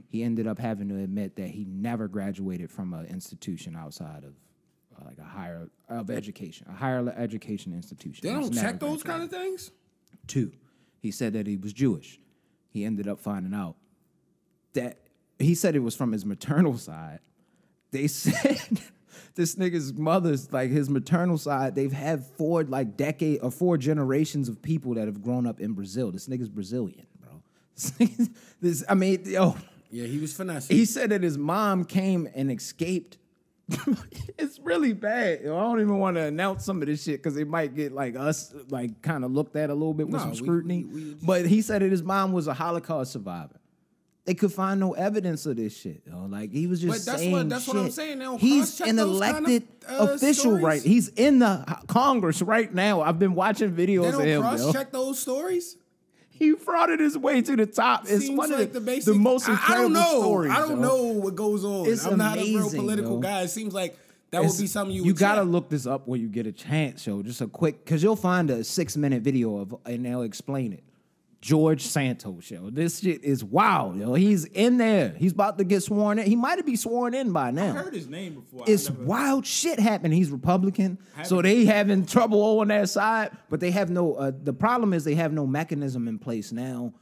He ended up having to admit that he never graduated from an institution outside of like a higher education institution. They don't check those kind of things? 2, he said that he was Jewish. He ended up finding out that he said it was from his maternal side. They said this nigga's mother's, like his maternal side, they've had 4 generations of people that have grown up in Brazil. This nigga's Brazilian, bro. Yeah, he was finessing. He said that his mom came and escaped. It's really bad. I don't even want to announce some of this shit because it might get like us like kind of looked at a little bit with some scrutiny. But he said that his mom was a Holocaust survivor. They could find no evidence of this shit. Yo. Like he was just saying that's shit. what I'm saying. Now, he's an elected official, right? He's in the Congress right now. I've been watching videos of him. They don't cross-check those stories? He frauded his way to the top. It's one of the most incredible stories. I don't know what goes on. I'm not a real political guy. It seems like that would be something you would gotta look this up when you get a chance, yo. Just a quick, because you'll find a 6-minute video and they'll explain it. George Santos, yo. This shit is wild, yo. He's in there. He's about to get sworn in. He might be sworn in by now. I heard his name before. It's wild shit happening. He's Republican, so they having trouble on that side. But they have no. The problem is they have no mechanism in place now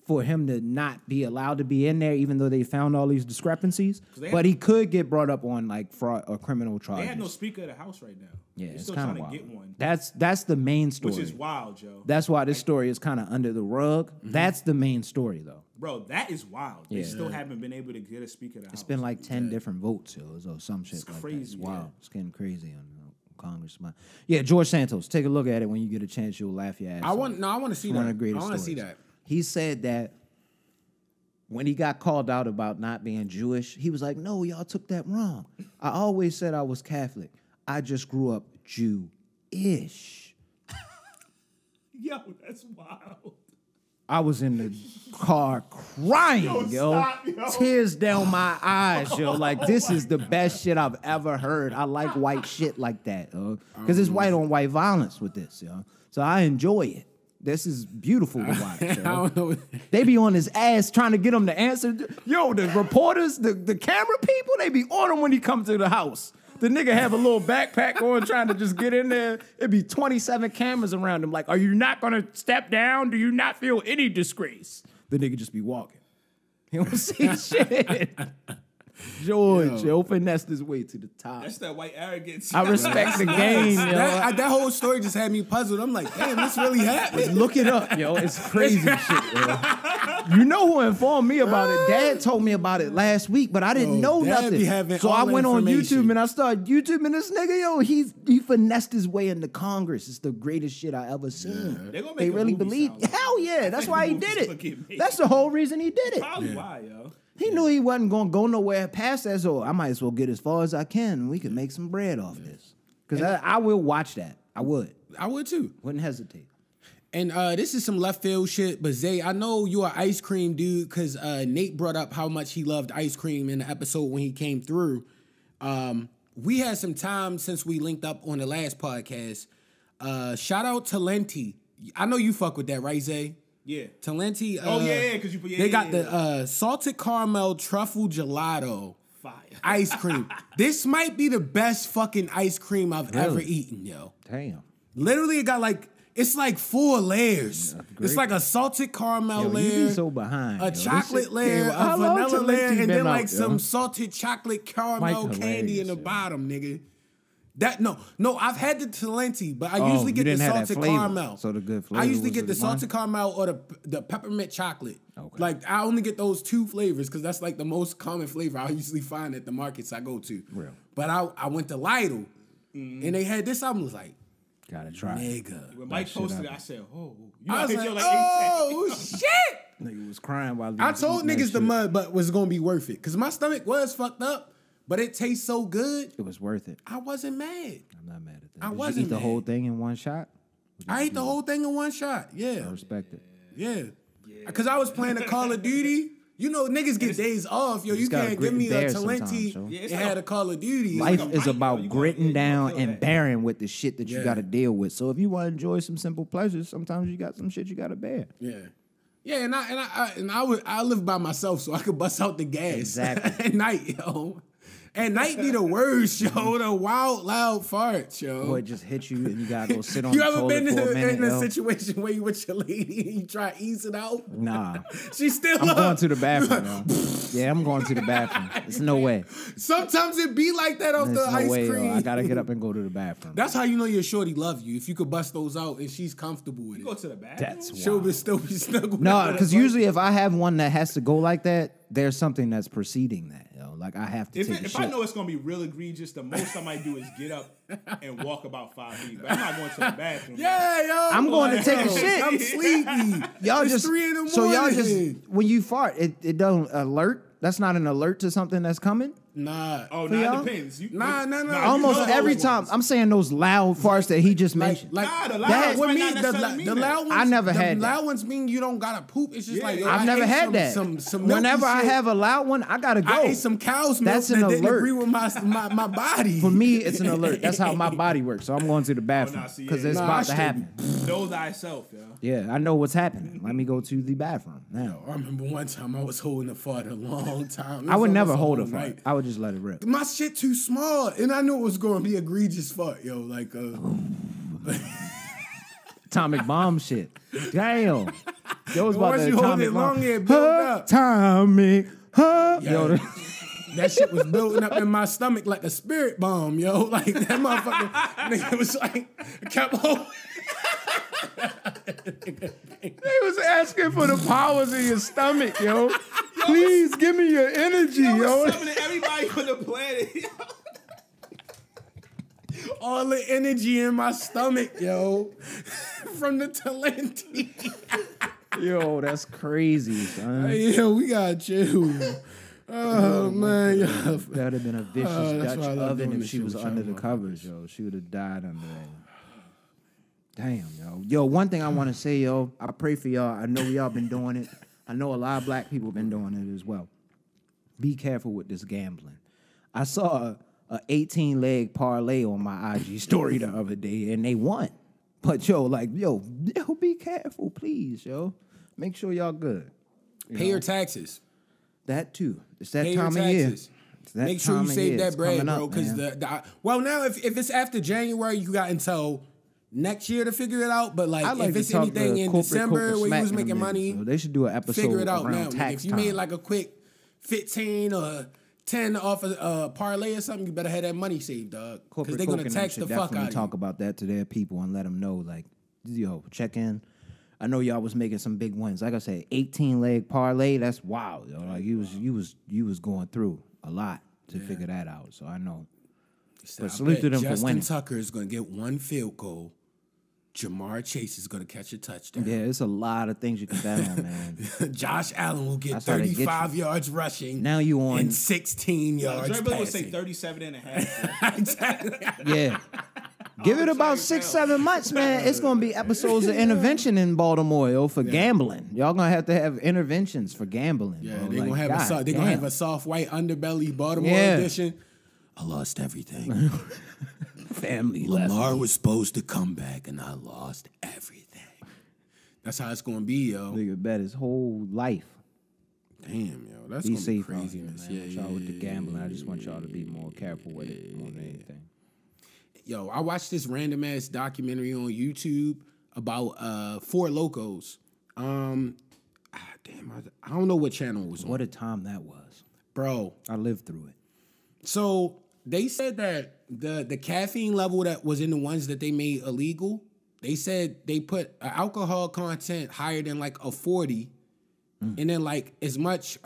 for him to not be allowed to be in there, even though they found all these discrepancies. But he could get brought up on like fraud or criminal charges. They have no Speaker of the House right now. Yeah, they're it's still kind of trying wild. to get one. That's the main story. Which is wild, Joe. That's why this story is kind of under the rug. That's the main story, though. Bro, that is wild. They still haven't been able to get a Speaker of the House. It's been like 10 different votes, yo, or some shit It's like crazy, that. It's wild. yeah. It's getting crazy on Congress. Yeah, George Santos. Take a look at it when you get a chance. You'll laugh your ass off. I want to see that. I want to see that. He said that when he got called out about not being Jewish, he was like, no, y'all took that wrong. I always said I was Catholic. I just grew up Jewish. Yo, that's wild. I was in the car crying, stop, yo. Tears down my eyes, yo. Like, this is the best shit I've ever heard. I like white shit like that, yo. Because it's white on white violence with this, yo. So I enjoy it. This is beautiful to watch, yo. I don't know. They be on his ass trying to get him to answer. Yo, the reporters, the camera people, they be on him when he comes to the house. The nigga have a little backpack on trying to just get in there. It'd be 27 cameras around him. Like, are you not going to step down? Do you not feel any disgrace? The nigga just be walking. He don't see shit. George, yo, finessed his way to the top. That's that white arrogance. I respect the game, yo. That whole story just had me puzzled. I'm like, damn, this really happened. Look it up, yo. It's crazy shit, yo. You know who informed me about it? Dad told me about it last week, but I didn't know Dad be having nothing. So all I the went on information. YouTube and I started YouTubing this nigga, yo. He finessed his way into Congress. It's the greatest shit I ever seen. They're gonna make They a really movie believe. sound like Hell yeah, that's why he movie's did gonna get made. it. That's the whole reason he did it. Probably why, yo. He knew he wasn't gonna go nowhere past that, so I might as well get as far as I can, and we can make some bread off this. Because I will watch that. I would. I would too. Wouldn't hesitate. And this is some left field shit, but Zay, I know you're an ice cream dude because Nate brought up how much he loved ice cream in the episode when he came through. We had some time since we linked up on the last podcast. Shout out to Lenti. I know you fuck with that, right, Zay? Yeah. Talenti. Oh yeah, because you put they got the salted caramel truffle gelato fire ice cream. This might be the best fucking ice cream I've ever eaten, yo. Damn. Literally, it got like it's like 4 layers. great. It's like a salted caramel Yo, layer, you be so behind. a yo. This chocolate shit- layer, How a long vanilla Talenti layer, and been then out, like yo? some salted chocolate caramel Mike candy in the hilarious, yo. bottom, nigga. That no, I've had the Talenti, but I Oh, usually you get the didn't have that salted flavor. caramel. So the good flavor I usually was get the the one? salted caramel or the peppermint chocolate. Okay. Like I only get those 2 flavors because that's like the most common flavor I usually find at the markets I go to. Real. But I went to Lidl and they had this. I was like, Gotta try it. nigga. When Mike shit posted it, up. I said, "Oh, you I was hit like, your like oh shit! Nigga was crying while he I was told eating that niggas the shit. mud, but was gonna be worth it because my stomach was fucked up, but it tastes so good. It was worth it. I wasn't mad. I'm not mad at that. I Did wasn't you eat the mad. whole thing in one shot? I ate the whole thing in one shot. I Yeah, respect it. yeah. Because I was playing a Call of Duty. You know, niggas get days off. Yo, you just gotta can't grit give me and a bear sometimes, Talenti yo. Yeah, and it's like had a Call of Duty. Life like a is bite, about yo. You gritting gonna down feel and that. bearing with the shit that you Yeah. got to deal with. So if you want to enjoy some simple pleasures, sometimes you got some shit you got to bear. Yeah. Yeah, and I live by myself, so I could bust out the gas Exactly. at night, yo. At night be the worst, yo. The wild, loud farts, yo. Boy, it just hit you and you gotta go sit on You the ever toilet been for a minute, in a yo. situation where you with your lady and you try to ease it out? Nah. She still I'm up. going to the bathroom, yo. Yeah, I'm going to the bathroom. There's no way. Sometimes it be like that off There's the no ice way, cream. yo. I gotta get up and go to the bathroom. That's how you know your shorty love you. If you could bust those out and she's comfortable with Go it. to the bathroom. That's She'll wild. be still be snuggled. No, up. because usually if I have one that has to go like that, there's something that's preceding that, yo. Like I have to take a If shit. I know it's gonna be real egregious, the most I might do is get up and walk about 5 feet. But I'm not going to the bathroom. Yeah, yo. I'm going to take a Yo, shit. I'm sleepy. Y'all It's just 3 in the morning. so y'all just when you fart, it don't alert. That's not an alert to something that's coming. Nah. Oh, For y'all? no, it depends. Nah. Almost know every those time. ones. I'm saying those loud farts that he just mentioned. Like Nah, the loud that ones with might me, not necessarily mean the that. loud ones. I never the had that. loud ones mean you don't gotta poop. It's just Yeah. like yo, I've I never ate had that. Some milky Whenever I shit. have a loud one, I gotta go. I ate some cow's milk That's that an didn't alert. agree with my body. For me, it's an alert. That's how my body works. So I'm going to the bathroom nah, see, because yeah. it's Nah, I about to should happen. Know thyself, yo. Yeah, I know what's happening. Let me go to the bathroom now. I remember one time I was holding a fart a long time. It I would was never almost hold a whole fart. night. I would just let it rip. My shit too small, and I knew it was going to be egregious fart, yo. Like, Atomic bomb shit. Damn. Yo, was about once the you hold atomic it bomb. long, it build up. Atomic. Huh? Yeah. Yo, That shit was building up in my stomach like a spirit bomb, yo. Like that motherfucker, nigga was like, I kept holding. they was asking for the powers in your stomach, yo. Please give me your energy, yo. Summoning everybody on the planet. All the energy in my stomach, yo, from the Talenti. Yo, that's crazy, son. Hey, yo, we got chill. Oh man, yo. That would have been a vicious that's Dutch why I love oven doing if this she shit was with under y'all the covers, yo. She would have died under that. Damn, yo. Yo, one thing I want to say, yo, I pray for y'all. I know y'all been doing it. I know a lot of black people been doing it as well. Be careful with this gambling. I saw a 18-leg parlay on my IG story the other day, and they won. But, yo, be careful, please, yo. Make sure y'all good. Pay your taxes. That, too. It's that Pay time your of year. taxes. Make sure you save that bread, bro. Because well, now if it's after January, you got until next year to figure it out. But like if it's anything in December where you was making money, so they should do an episode. Figure it out now. Tax if you made like a quick 15 or 10 off a parlay or something, you better have that money saved, dog. Because they're gonna tax the fuck out of you. Talk about that to their people and let them know, like, yo, check in. I know y'all was making some big wins. Like I said, 18-leg parlay. That's wild, yo. Like you was going through a lot to figure that out. So I know. But salute to them for winning. Justin Tucker is going to get one field goal. Jamar Chase is going to catch a touchdown. Yeah, it's a lot of things you can bet on, man. Josh Allen will get 35 yards rushing. Now you on and 16 yards passing. Dre would say 37 and a half. Exactly. Yeah. Give it about 6-7 months, man. It's gonna be episodes of intervention in Baltimore, yo, for gambling. Y'all gonna have to have interventions for gambling. Yeah, bro. they're gonna have a soft white underbelly Baltimore edition. I lost everything. Family. Lamar was supposed to come back, and I lost everything. That's how it's gonna be, yo. Nigga bet his whole life. Damn, yo, that's be gonna safe be craziness. Here, man. Y'all with the gambling. I just want y'all to be more careful with it more than anything. Yo, I watched this random ass documentary on YouTube about 4 Lokos. Damn, I don't know what channel it was on. What a time that was, bro. I lived through it. So they said that the caffeine level that was in the ones that they made illegal, they said they put alcohol content higher than like a 40, and then like as much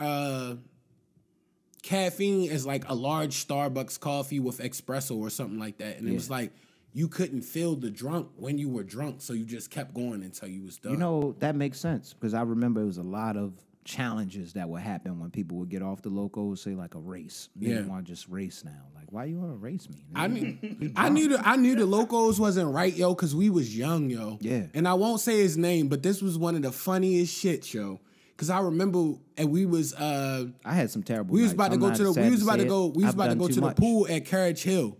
caffeine as like a large Starbucks coffee with espresso or something like that. And it was like you couldn't feel the drunk when you were drunk, so you just kept going until you was done. You know, that makes sense because I remember it was a lot of challenges that would happen when people would get off the Loko, say like a race. They didn't want to just race now. Like, why you want to race me? I knew the Lokos wasn't right, yo, because we was young, yo. Yeah. And I won't say his name, but this was one of the funniest shit, yo. Cause I remember, and we was I had some terrible. We was about to go to the the pool at Carriage Hill,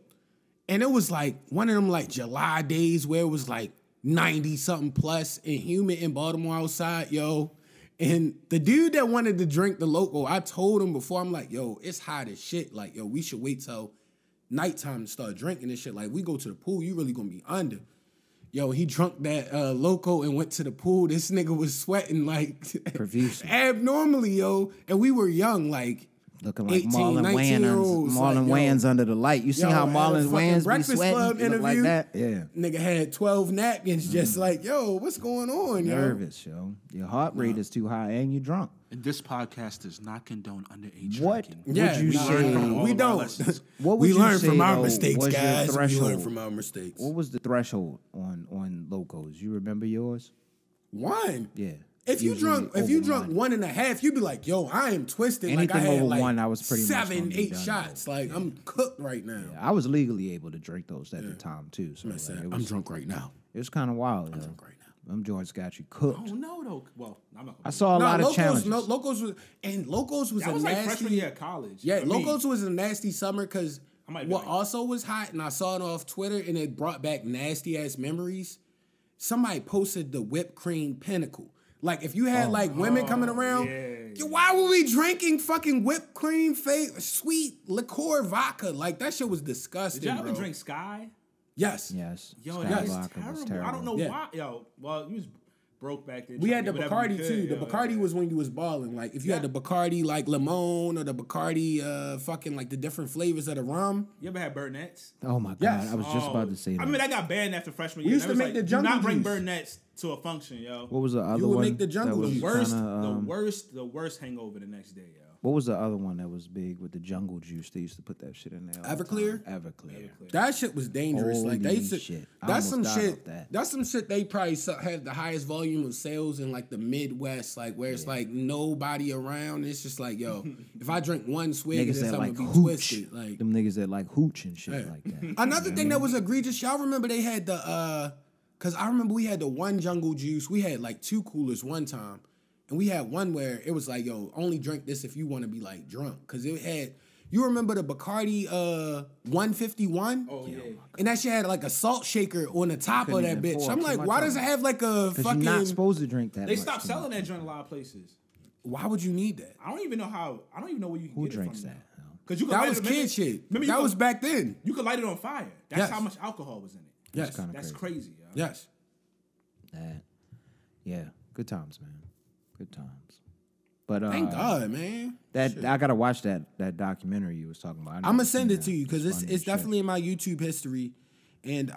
and it was like one of them like July days where it was like 90 something plus and humid in Baltimore outside, yo. And the dude that wanted to drink the Loko, I told him before, I'm like, yo, it's hot as shit. Like, yo, we should wait till nighttime to start drinking this shit. Like, we go to the pool, you really gonna be under. Yo, he drunk that Loko and went to the pool. This nigga was sweating like abnormally, yo. And we were young, like looking like 18, Marlon Wayans under the light. You see how Marlon Wayans be sweating? Look like that? Yeah. Nigga had 12 napkins just like, yo, what's going on, yo? Nervous, yo. Your heart rate is too high and you drunk. And this podcast does not condone underage what drinking. Yeah, would you say? We don't. What would we you learn say, from our though, mistakes, was your guys. We threshold? learn from our mistakes. What was the threshold on Lokos? You remember yours? 1. Yeah. If you drunk 1.5, you'd be like, yo, I am twisted. Anything like I had over like 1, I was pretty 7, much 8 shots. Though. Like I'm cooked right now. Yeah, I was legally able to drink those at the time too. So I'm drunk right now. It was kind of wild. I'm drunk right now. Them joints got you cooked. Oh no, though. Well, I'm not. I saw a lot of challenges. Locos was That a was nasty. like freshman year of college. Yeah, Locos was a nasty summer because what right. also was hot, and I saw it off Twitter, and it brought back nasty ass memories. Somebody posted the whipped cream pinnacle. Like if you had like women coming around, why were we drinking fucking whipped cream, sweet liqueur vodka? Like that shit was disgusting. Did y'all ever bro. drink Sky? Yes. Yo, Sky that's vodka was terrible. I don't know Yeah. why. Yo, well, you was broke back then. We had the Whatever Bacardi you too. could, The Bacardi was when you was balling. Like if you had the Bacardi like lemon or the Bacardi fucking like the different flavors of the rum. You ever had Burnett's? Oh my god, Yes. I was just about to say that. I mean, I got banned after freshman year. We used to They was make the do jungle not bring juice. Burnett's to a function, yo. What was the other would one? make the jungle that was juice. The worst hangover the next day, yo. What was the other one that was big with the jungle juice? They used to put that shit in there. all the Everclear? time. Everclear. That shit was dangerous. Like they Holy said, shit. I that's some almost died shit. off that. That's some shit. They probably have the highest volume of sales in like the Midwest, like where it's like nobody around. It's just like, yo, if I drink one swig, Niggas then that I'm like gonna be hooch. twisted. Like Them niggas that like hooch and shit like that. another thing that was egregious. Y'all remember they had the Cause I remember we had the one Jungle Juice. We had like 2 coolers one time. And we had one where it was like, yo, only drink this if you want to be like drunk. Cause it had, you remember the Bacardi 151? Oh, yeah. And that shit had like a salt shaker on the top of that bitch. I'm like, why does it have like a fucking... You're not supposed to drink that They much stopped too selling much. that joint in a lot of places. Why would you need that? I don't even know where you can Who get drinks it from. that? Because you could That light was it, kid shit. Remember you That could- was back then. You could light it on fire. That's Yes. how much alcohol was in it. Yes. kinda That's crazy. crazy. Yo. Yes. That, yeah, good times, man. Good times. But Thank God, man. that I gotta watch that documentary you was talking about. I'm gonna send it to you because funny it's as shit. definitely in my YouTube history, and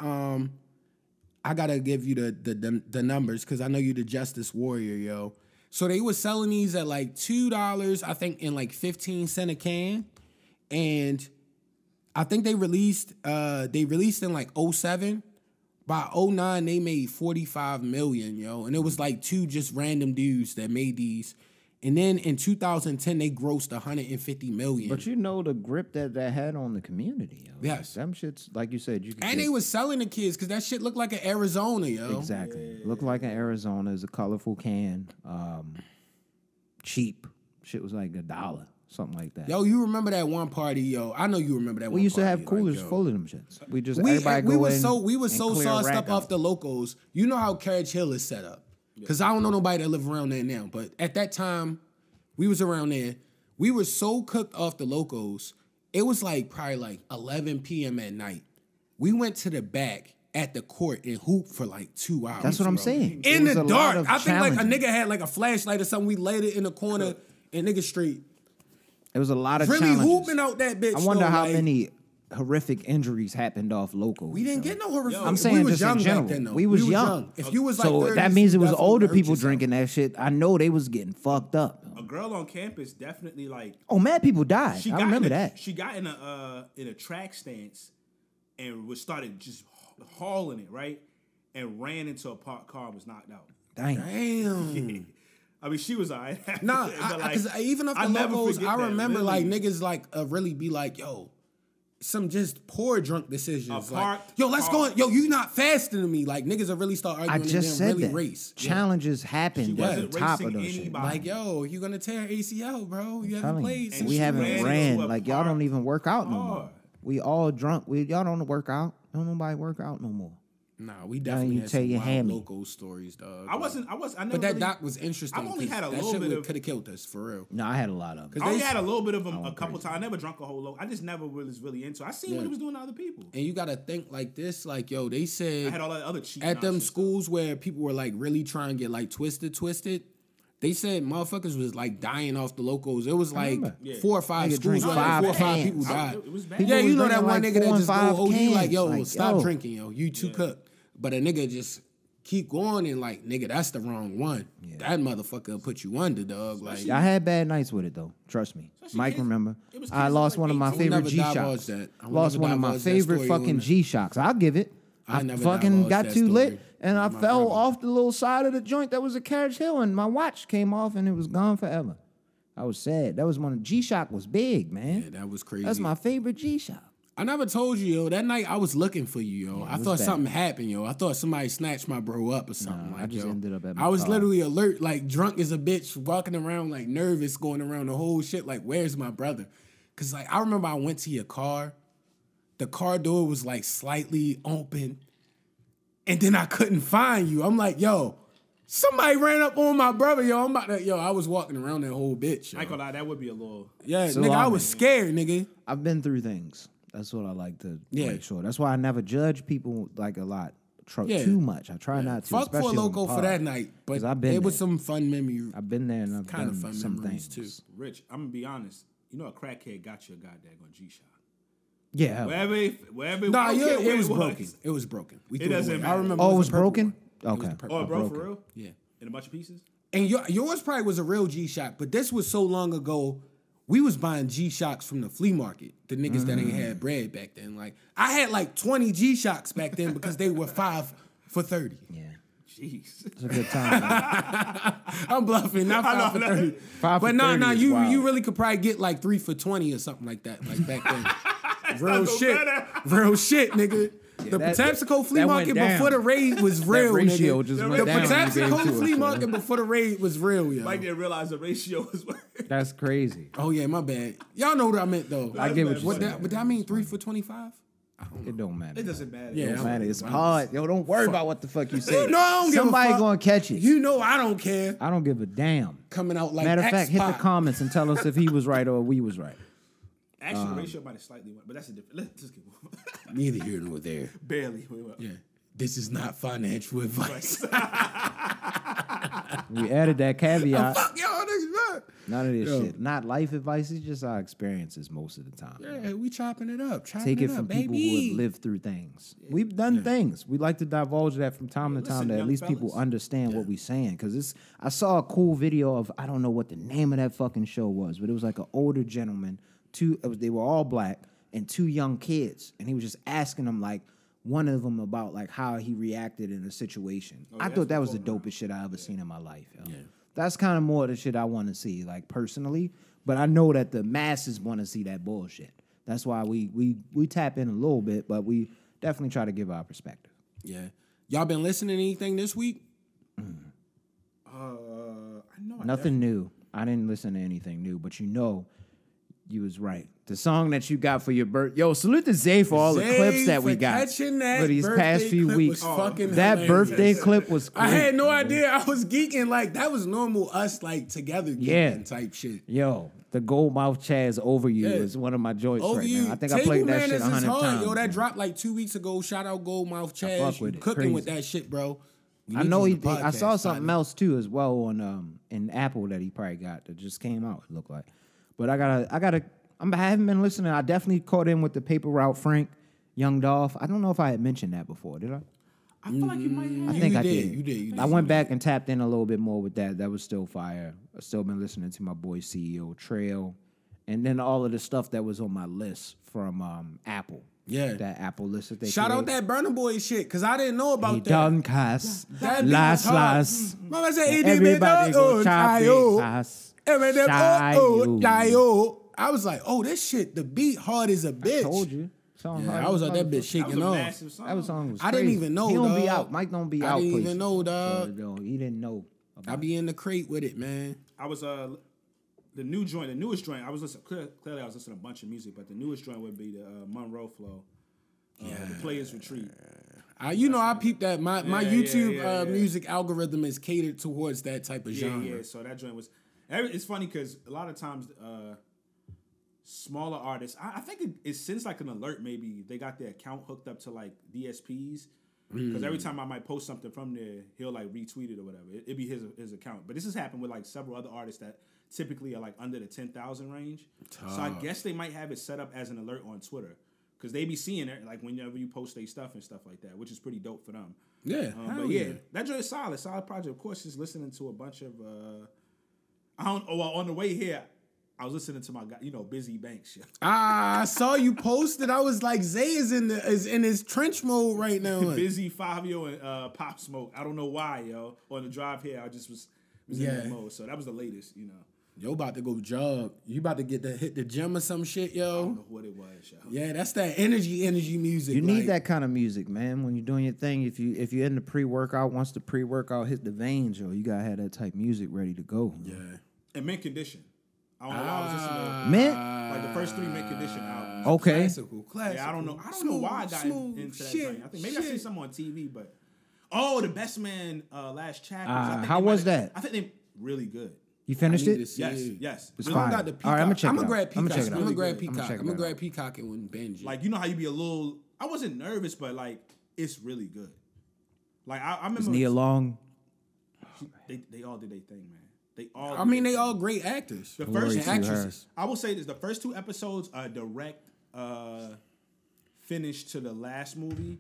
I gotta give you the numbers because I know you the Justice Warrior, yo. So they was selling these at like $2, I think, in like 15 cents a can, and I think they released in like 07. By 09, they made 45 million, yo, and it was like 2 just random dudes that made these. And then in 2010, they grossed 150 million. But you know the grip that had on the community, yo. Yes. Them shits, like you said, you could And get- they was selling the kids because that shit looked like an Arizona, yo. Exactly. Looked like an Arizona. It's a colorful can. Cheap. Shit was like $1, something like that. Yo, you remember that one party, yo? I know you remember that one we used to party. have coolers like, yo. full of them shits. We just We everybody go was in so we was and so clear a sauced rack up off the Locos. You know how Carriage Hill is set up. Because I don't know nobody that live around there now. But at that time, we was around there. We were so cooked off the Locos. It was like probably like 11 p.m. at night. We went to the back at the court and hooped for like 2 hours. That's what I'm bro. saying. In It was the a lot dark. of I think like a challenging. nigga had like a flashlight or something. We laid it in the corner and nigga straight. It was a lot of Really challenges. hooping out that bitch. I wonder though, how like, many horrific injuries happened off Loko. We didn't get no horrific. I'm saying we was just in young general. back then, though. We was young. If you was like So 30, that means it you was definitely older hurt people yourself. drinking that shit. I know they was getting fucked up. A girl on campus definitely like Oh, mad people died. I remember that. She got in a track stance and started just hauling it, right? And ran into a parked car and was knocked out. Dang. Damn. I mean, she was all right. Nah, But, like, because even if the I'll never Locos, forget I that, remember like literally. niggas like really be like, yo, some just poor drunk decisions. A Like, parked yo, let's car. go. Yo, you not faster than me. Like niggas will really start I arguing just and said then really that. race. Yeah. Challenges happened She at the wasn't top of racing those shit. anybody. Like, yo, you gonna tear ACL, bro. You haven't Telling played you. since We you haven't ran. ran. into a Like y'all don't parked even work out no more. car. We all drunk. Y'all don't work out. Don't nobody work out no more. Nah, we definitely you had tear some your wild hammy. Loco stories, dog. I never But that really, doc was interesting. I've only 'cause had a that little bit of- could have killed us for real. No, I had a lot of them. I only they- had a little bit of them a couple times. I never drunk a whole load. I just never was really into it. I seen what Yeah. he was doing to other people. And you gotta think like this, like, yo, they I said had all that other cheap at them nonsense. schools where people were like really trying to get like twisted, they said motherfuckers was like dying off the Locos. It was like remember. 4 or 5 Nigga schools drink where like 5 4 or 5 cans. people died. It was bad. People Yeah, was you know that drinking one like nigga that 4 and just go 5 OD like, cans. yo, Like, stop yo. drinking, yo. You too cooked. But a nigga just keep going and like, nigga, that's the wrong one. That motherfucker will put you under, dog. Like, I had bad nights with it though. Trust me. Especially Mike, kids- remember? it was I kids lost like one of my 18. favorite never G divulge shocks. that. I will Lost never one of my divulge that favorite story on fucking that. G shocks. I'll give it. I I never fucking divulged got that too lit story. and I My fell brother. off the little side of the joint that was a Carriage Hill and my watch came off and it was gone forever. I was sad. That was one of G Shock was big, man. yeah, that was crazy. That's my favorite G Shock. I never told you, yo. That night I was looking for you, yo. I was thought bad. something happened, yo. I thought somebody snatched my bro up or something. Nah, I like, just yo. ended up at my I was car. literally alert, like drunk as a bitch, walking around like nervous, going around the whole shit. Like, where's my brother? Cause like I remember I went to your car. The car door was like slightly open, and then I couldn't find you. I'm like, yo, somebody ran up on my brother, yo. I'm about to, yo. I was walking around that whole bitch, yo. I ain't gonna lie, that would be a little. Yeah, So nigga, I long, was man. scared, nigga. I've been through things. That's what I like to Yeah. make sure. That's why I never judge people like a lot. Yeah. Too much. I try not to. Fuck for a especially on Loco for pod. that night, but 'Cause I've been it was there. some fun memory. I've been there and I've Kind of done fun some memories, things too. Rich, I'm gonna be honest. You know, a crackhead got you a goddamn G shot. Yeah. Wherever, Nah, I don't care it where was broken. It was broken. We threw doesn't away. I matter. remember. Oh, it a was purple broken? one. It was Okay. a purple Oh, one. bro, broken. for real? Yeah. In a bunch of pieces? And yours probably was a real G Shock, but this was so long ago. We was buying G Shocks from the flea market. The niggas that ain't had bread back then. Like I had like 20 G Shocks back then because they were 5 for 30. Yeah. Jeez. It's a good time. man. I'm bluffing, not 5 for 30. 5 for But no, 30 is you wild. really could probably get like 3 for 20 or something like that. Like back then. Real no shit. better. Real shit, nigga. The Patapsco flea market before the raid was real, ratio nigga. just The went down. Patapsco flea market before the raid was real, yo. Mike didn't realize the ratio was. That's crazy. Oh yeah, my bad. Y'all know what I meant though. I get what you're saying. But that mean 3 for 25? It don't matter. It doesn't matter. Yeah, It don't matter. It's hard. Yo, don't worry about what the fuck you say. No, I don't give a Somebody fuck. gonna catch it. You know I don't care. I don't give a damn. Coming out like Matter of fact, hit the X-Pac. comments and tell us if he was right or we was right. Actually, the ratio might have slightly went, but that's a different. Let's just keep moving. Neither here nor there. Barely. Yeah. This is not financial advice. We added that caveat. Fuck y'all niggas, man. None of this shit. Not life advice. It's just our experiences most of the time. Yeah, we chopping it up. Take it from people who have lived through things. We've done things. We like to divulge that from time to time listen, to at young least people fellas. understand what we're saying. Because I saw a cool video of, I don't know what the name of that fucking show was, but it was like an older gentleman. They were all black and 2 young kids. And he was just asking them like, one of them about like how he reacted in a situation. I thought that was the dopest shit I ever seen in my life. Yo. Yeah. That's kind of more of the shit I want to see, like personally. But I know that the masses want to see that bullshit. That's why we tap in a little bit, but we definitely try to give our perspective. Yeah. Y'all been listening to anything this week? I know. Nothing new. I didn't listen to anything new, but you was right. The song that you got for your birthday. Yo, salute to Zay for all the clips that we got for these past few weeks. That hilarious. birthday clip was great. I had no idea. I was geeking like that was normal us like together geeking type shit. Yo, the Gold Mouth Chaz Over You is one of my joints Over right you. now. I think I played that shit 100 times. Yo, that dropped like 2 weeks ago. Shout out Gold Mouth Chaz. fuck with You it. cooking Crazy. with that shit, bro. We I need know you he. on the I saw podcast, something partner. else too as well on in Apple that he probably got that just came out. It looked like, but I haven't been listening. I definitely caught in with the Paper Route Frank, Young Dolph. I don't know if I had mentioned that before. Did I? I feel like you might have. I think I did. did. You did. I went back and tapped in a little bit more with that. That was still fire. I still been listening to my boy CEO Trail, and then all of the stuff that was on my list from Apple. Yeah. That Apple list that they Shout out created. that Burna Boy shit, cause I didn't know about He that. done cast That beat last was hard. last. Mama said, Everybody go chop I was like, oh, this shit, the beat hard as a bitch. I told you. Song Yeah, hard I was as on that bitch That was shaking a off. massive song. That song was I didn't crazy. even know, He don't be dog. out. Mike don't be I out. didn't even places. know, dog. So, he didn't know. I be in the crate with it, man. I was the newest joint. I was listening. Clearly, I was listening to a bunch of music, but the newest joint would be the Monroe Flow. The Players Retreat. I peeped that. My YouTube yeah. music algorithm is catered towards that type of genre. Yeah. So that joint was. It's funny because a lot of times smaller artists, I think it sends like an alert. Maybe they got their account hooked up to like DSPs. Because every time I might post something from there, he'll like retweet it or whatever. It'd be his account. But this has happened with like several other artists that typically are like under the 10,000 range. So I guess they might have it set up as an alert on Twitter. Because they be seeing it like whenever you post their stuff and stuff like that, which is pretty dope for them. Yeah, But yeah, that joint is solid project. Of course, just listening to a bunch of on the way here, I was listening to my guy, Busy Banks shit. I saw you posted. I was like, Zay is in his trench mode right now. Busy, Fabio, and Pop Smoke. I don't know why, yo. On the drive here, I just was in that mode. So that was the latest, Yo, about to go jog. You about to hit the gym or some shit, yo. I don't know what it was, yo. Yeah, that's that energy music. You need that kind of music, man. When you're doing your thing, if you're in the pre-workout, once the pre-workout hit the veins, yo, you gotta have that type music ready to go. Yeah. And Mint Condition. I don't know why I was listening to Mint? like the first 3 Mint Condition albums. Okay. Classical. Yeah, I don't know why I got into that joint. I think maybe I seen some on TV, but the Best Man last chapter. How was that? I think they really good. You finished it? Yes. It's Really fine. Got the Peacock. All right, I'm gonna check I'm it gonna out. grab Peacock. I'ma check it out. I'm gonna grab I'ma Peacock. check it I'm gonna out. grab Peacock and when binge. Like, you know how you be a little. I wasn't nervous, but like it's really good. Like I remember. Is Nia Long? They all did their thing, man. They all great actors. The Glory first to actresses. I will say this: the first 2 episodes are direct finish to the last movie.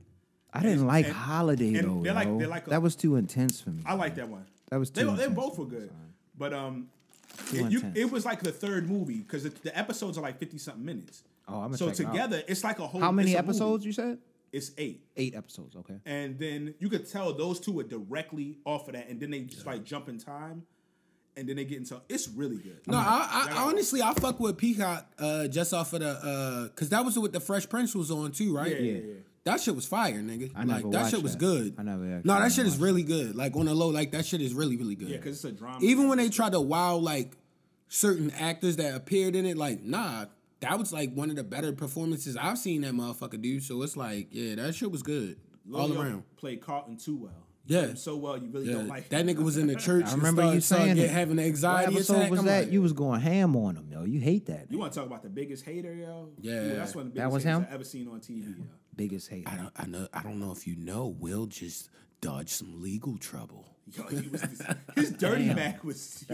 I didn't like and- Holiday and though. they're like that was too intense for me. I like that one. That was too They intense. both were good, but intense. it was like the third movie because the episodes are like 50-something minutes. Oh, I'm gonna So check it out. together, it's like a whole. How many it's a movie. episodes you said? It's 8. 8 episodes. Okay. And then you could tell those 2 are directly off of that, and then they just like jump in time, and then they get into. It's really good. No, I honestly fuck with Peacock just off of the because that was what the Fresh Prince was on too, right? Yeah. That shit was fire, nigga. I never like that watched shit was that. good. I never actually No, that shit is watched really good. Like on the low, like that shit is really, really good. Yeah, because it's a drama. Even when they try to wow like certain actors that appeared in it, like nah, that was like one of the better performances I've seen that motherfucker do. So it's like, yeah, that shit was good all around. Played Carlton too well. Yeah, so well you really don't like that him. nigga was in the church. I remember you saying that. having an anxiety What episode attack. was I'm that? like, You was going ham on him, yo. You hate that. You want to talk about the biggest hater, yo? Yeah. Ooh, that's one of the That biggest was haters him? I've ever seen on TV. Yo. Biggest hater. I don't know if you know, Will just dodged some legal trouble. Yo, his dirty Mac was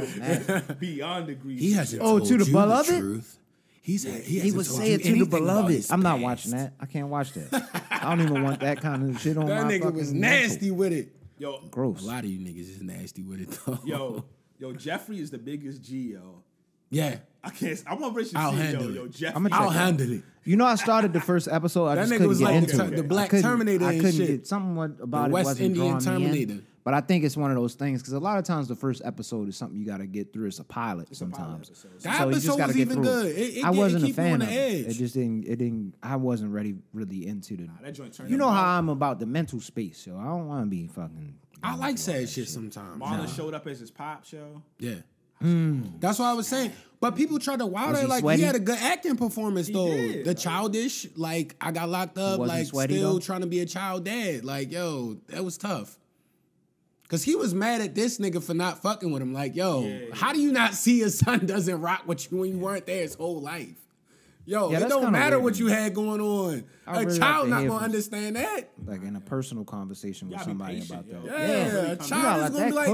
beyond egregious. He hasn't Oh, told to the you beloved? the truth. He He was saying to the beloved. I'm not watching that. I can't watch that. I don't even want that kind of shit on That my nigga fucking was mental. nasty with it. Yo, Gross. A lot of you niggas is nasty with it though. yo, Jeffrey is the biggest G, yo. Yeah, I want Rich to I'll see handle yo, it. Jeffrey. I'ma check I'll it. handle it. You know, I started the first episode. I That just nigga couldn't was get like into the it. Black Terminator I and couldn't shit. get something about The it West wasn't Indian drawing me in. Terminator. But I think it's one of those things because a lot of times the first episode is something you got to get through. It's a pilot sometimes. That So you episode just gotta was get even through good. I wasn't a keep you fan on of the it. edge. It just didn't. It didn't. I wasn't really into the. That joint turned You know up. how I'm about the mental space, yo. I don't want to be fucking. I like sad shit sometimes. Marlon showed up as his pop show. Yeah. That's what I was saying. But people tried to wow Was that he like sweaty? he had a good acting performance though. did. The childish, like I got locked up, wasn't like sweaty, still though? trying to be a child dad. Like, yo, that was tough. Cause he was mad at this nigga for not fucking with him. Like, yo, how do you not see his son doesn't rock with you when you weren't there his whole life? Yo, Yeah, it that's don't kinda matter weird what to you me. had going on. I A really child like to not hear gonna from- understand that. Like in a personal conversation with Y'all be somebody patient, about yo. that. Yeah, a You child gotta is let gonna be that like,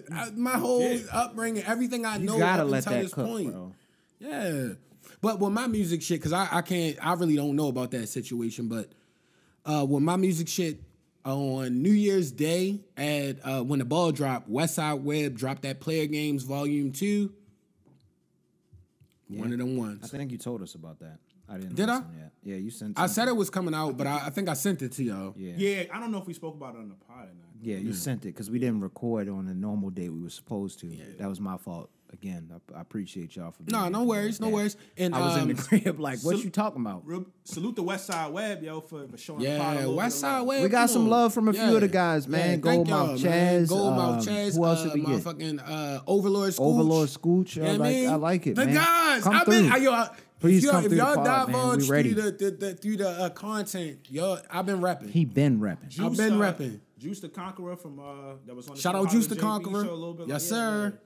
cook, nigga, my whole upbringing, everything I know You gotta up let until that this cook, point. bro. Yeah. But with my music shit, because I really don't know about that situation, but with my music shit, on New Year's Day at when the ball dropped, Westside Web dropped that Player Games Volume 2. One of them I ones. think you told us about that. I didn't. Did I? listen yet. Yeah, you sent. I said something. it was coming out, but I think I sent it to y'all. Yeah. Yeah, I don't know if we spoke about it on the pod or not. Yeah, you sent it because we didn't record on the normal date we were supposed to. That was my fault. Again, I appreciate y'all for being No, no here. worries, no worries. And I was in the crib like, what you talking about? Salute the West Side Web, yo, for showing the pod a yeah, little West bit Side of love. Web. We got come some on. love from a few of the guys, man. Thank y'all, Goldmouth man. Chaz. Goldmouth Chaz. Who else did we get? Motherfucking Overlord Scooch. Overlord Scooch. You know what I like it, the man. guys, Come I've been, through. Please come if through the y'all pod, man. divulge We ready. through the content, yo, I've been repping. He been repping. I've been repping. Juice the Conqueror from that was on the Shout show, out How Juice the the JB Conqueror. show a little bit Yes, like, sir. Yeah.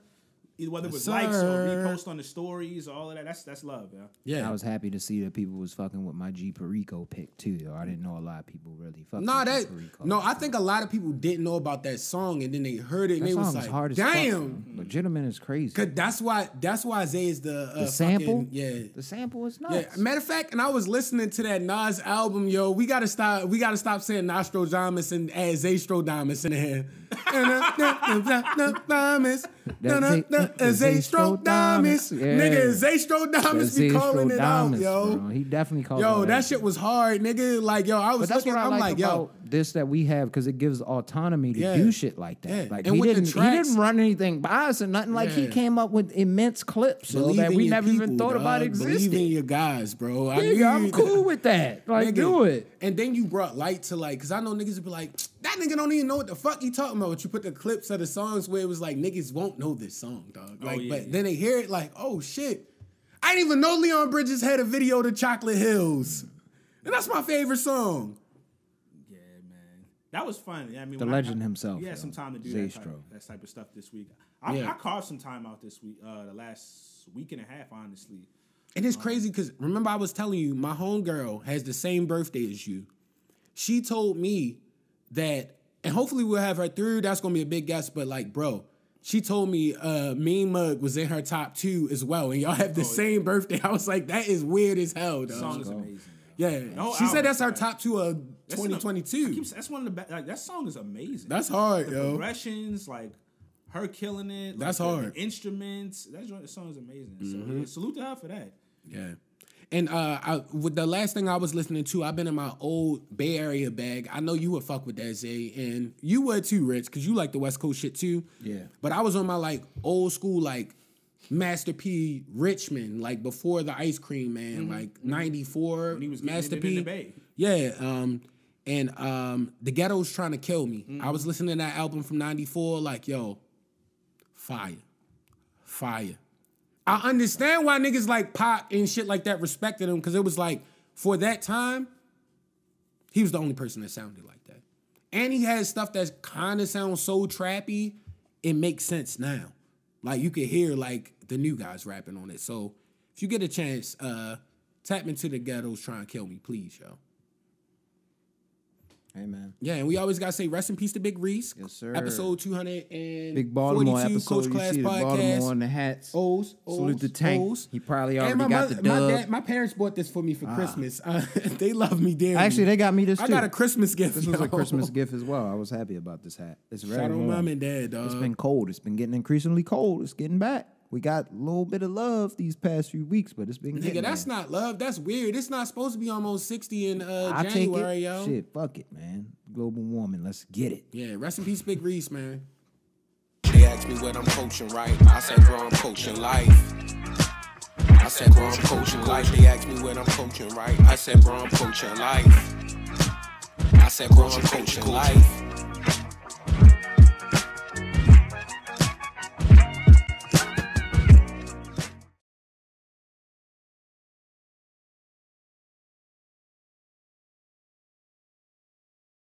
Either whether it was Yes, likes or sir. repost on the stories, all of that. That's love, yeah. Yeah. I was happy to see that people was fucking with my G Perico pick too. Yo. I didn't know a lot of people really fucking Nah, with G that Perico. no, I think a lot of people didn't know about that song, and then they heard it and That they song was is like, hard as fuck. "Damn!" Legitimate is crazy. Cause that's why Zay is the sample? fucking, yeah. The sample is nuts. Yeah, matter of fact, and I was listening to that Nas album, yo. We gotta stop saying Nostradamus and add Zaystrodamus in there. Zaystrodamus, nigga, Zaystrodamus be calling it out, yo. Bro. He definitely called Yo, it that out. shit was hard, nigga. Like, yo, I was But that's looking, what I I'm like like, about yo. this that we have because it gives autonomy to Yeah. do shit like that. Yeah. Like And he with the didn't tracks- run anything by us or nothing. Like he Yeah. came up with immense clips so Believe that in we your never even people, thought about dog. Believe in existing. your guys, bro. I Nigga, I'm need- cool with that. Like Nigga. do it. And then you brought light to like, cause I know niggas would be like, that nigga don't even know what the fuck he talking about. But you put the clips of the songs where it was like, niggas won't know this song, dog. Like, but then they hear it like, oh shit. I didn't even know Leon Bridges had a video to Chocolate Hills. And that's my favorite song. Yeah, man. That was fun. Yeah, I mean, The when legend himself, We had yo. some time to do Zaystro. that type of stuff this week. Yeah. I carved some time out this week, the last week and a half, honestly. And it's crazy because remember I was telling you, my homegirl has the same birthday as you. She told me that, and hopefully we'll have her through. That's gonna be a big guest, but like, bro, she told me Mean Mug was in her top 2 as well, and y'all have the same birthday. I was like, that is weird as hell, The dog. song is amazing. Yeah, No she said album, that's her right. top 2 of That's in a- 2022. That's one of the best. Like, that song is amazing. That's hard, the yo. progressions, like her killing it. Like, That's the hard. instruments. The song is amazing. So yeah, salute to her for that. Yeah. And with the last thing I was listening to, I've been in my old Bay Area bag. I know you would fuck with that, Zay, and you would too, Rich, because you like the West Coast shit too. Yeah. But I was on my like old school like Master P Richmond, like before the Ice Cream Man, like '94 When he was Master getting it in P. the Bay. Yeah. And The Ghetto's Trying to Kill Me. I was listening to that album from 94, like, yo, fire. Fire. I understand why niggas like Pac and shit like that respected him, because it was like, for that time, he was the only person that sounded like that. And he had stuff that kind of sounds so trappy, it makes sense now. Like, you could hear, like, the new guys rapping on it. So, if you get a chance, tap into The Ghetto's Trying to Kill Me, please, yo. Hey, man. Yeah, and we always got to say rest in peace to Big Reese. Yes, sir. Episode 242, Big Baltimore episode. Coach You Class see the Podcast. Baltimore on the hats. O's. Salute the Tank. O's. He probably And already got the dub. my parents bought this for me for Christmas. They love me dearly. Actually, they got me this too. I got a Christmas gift. This was a Christmas gift as well. I was happy about this hat. It's very Shout out warm. mom and dad, dog. It's been cold. It's been getting increasingly cold. It's getting back. We got a little bit of love these past few weeks, but it's been getting Nigga, that's there. not love. That's weird. It's not supposed to be almost 60 in I take January, it. yo. Shit, fuck it, man. Global warming. Let's get it. Yeah, rest in peace, Big Reese, man. They asked me what I'm coaching, right? I said, bro, I'm coaching life. I said, bro, I'm coaching life. They asked me what I'm coaching, right? I said, bro, I'm coaching life. I said, bro, I'm coaching life.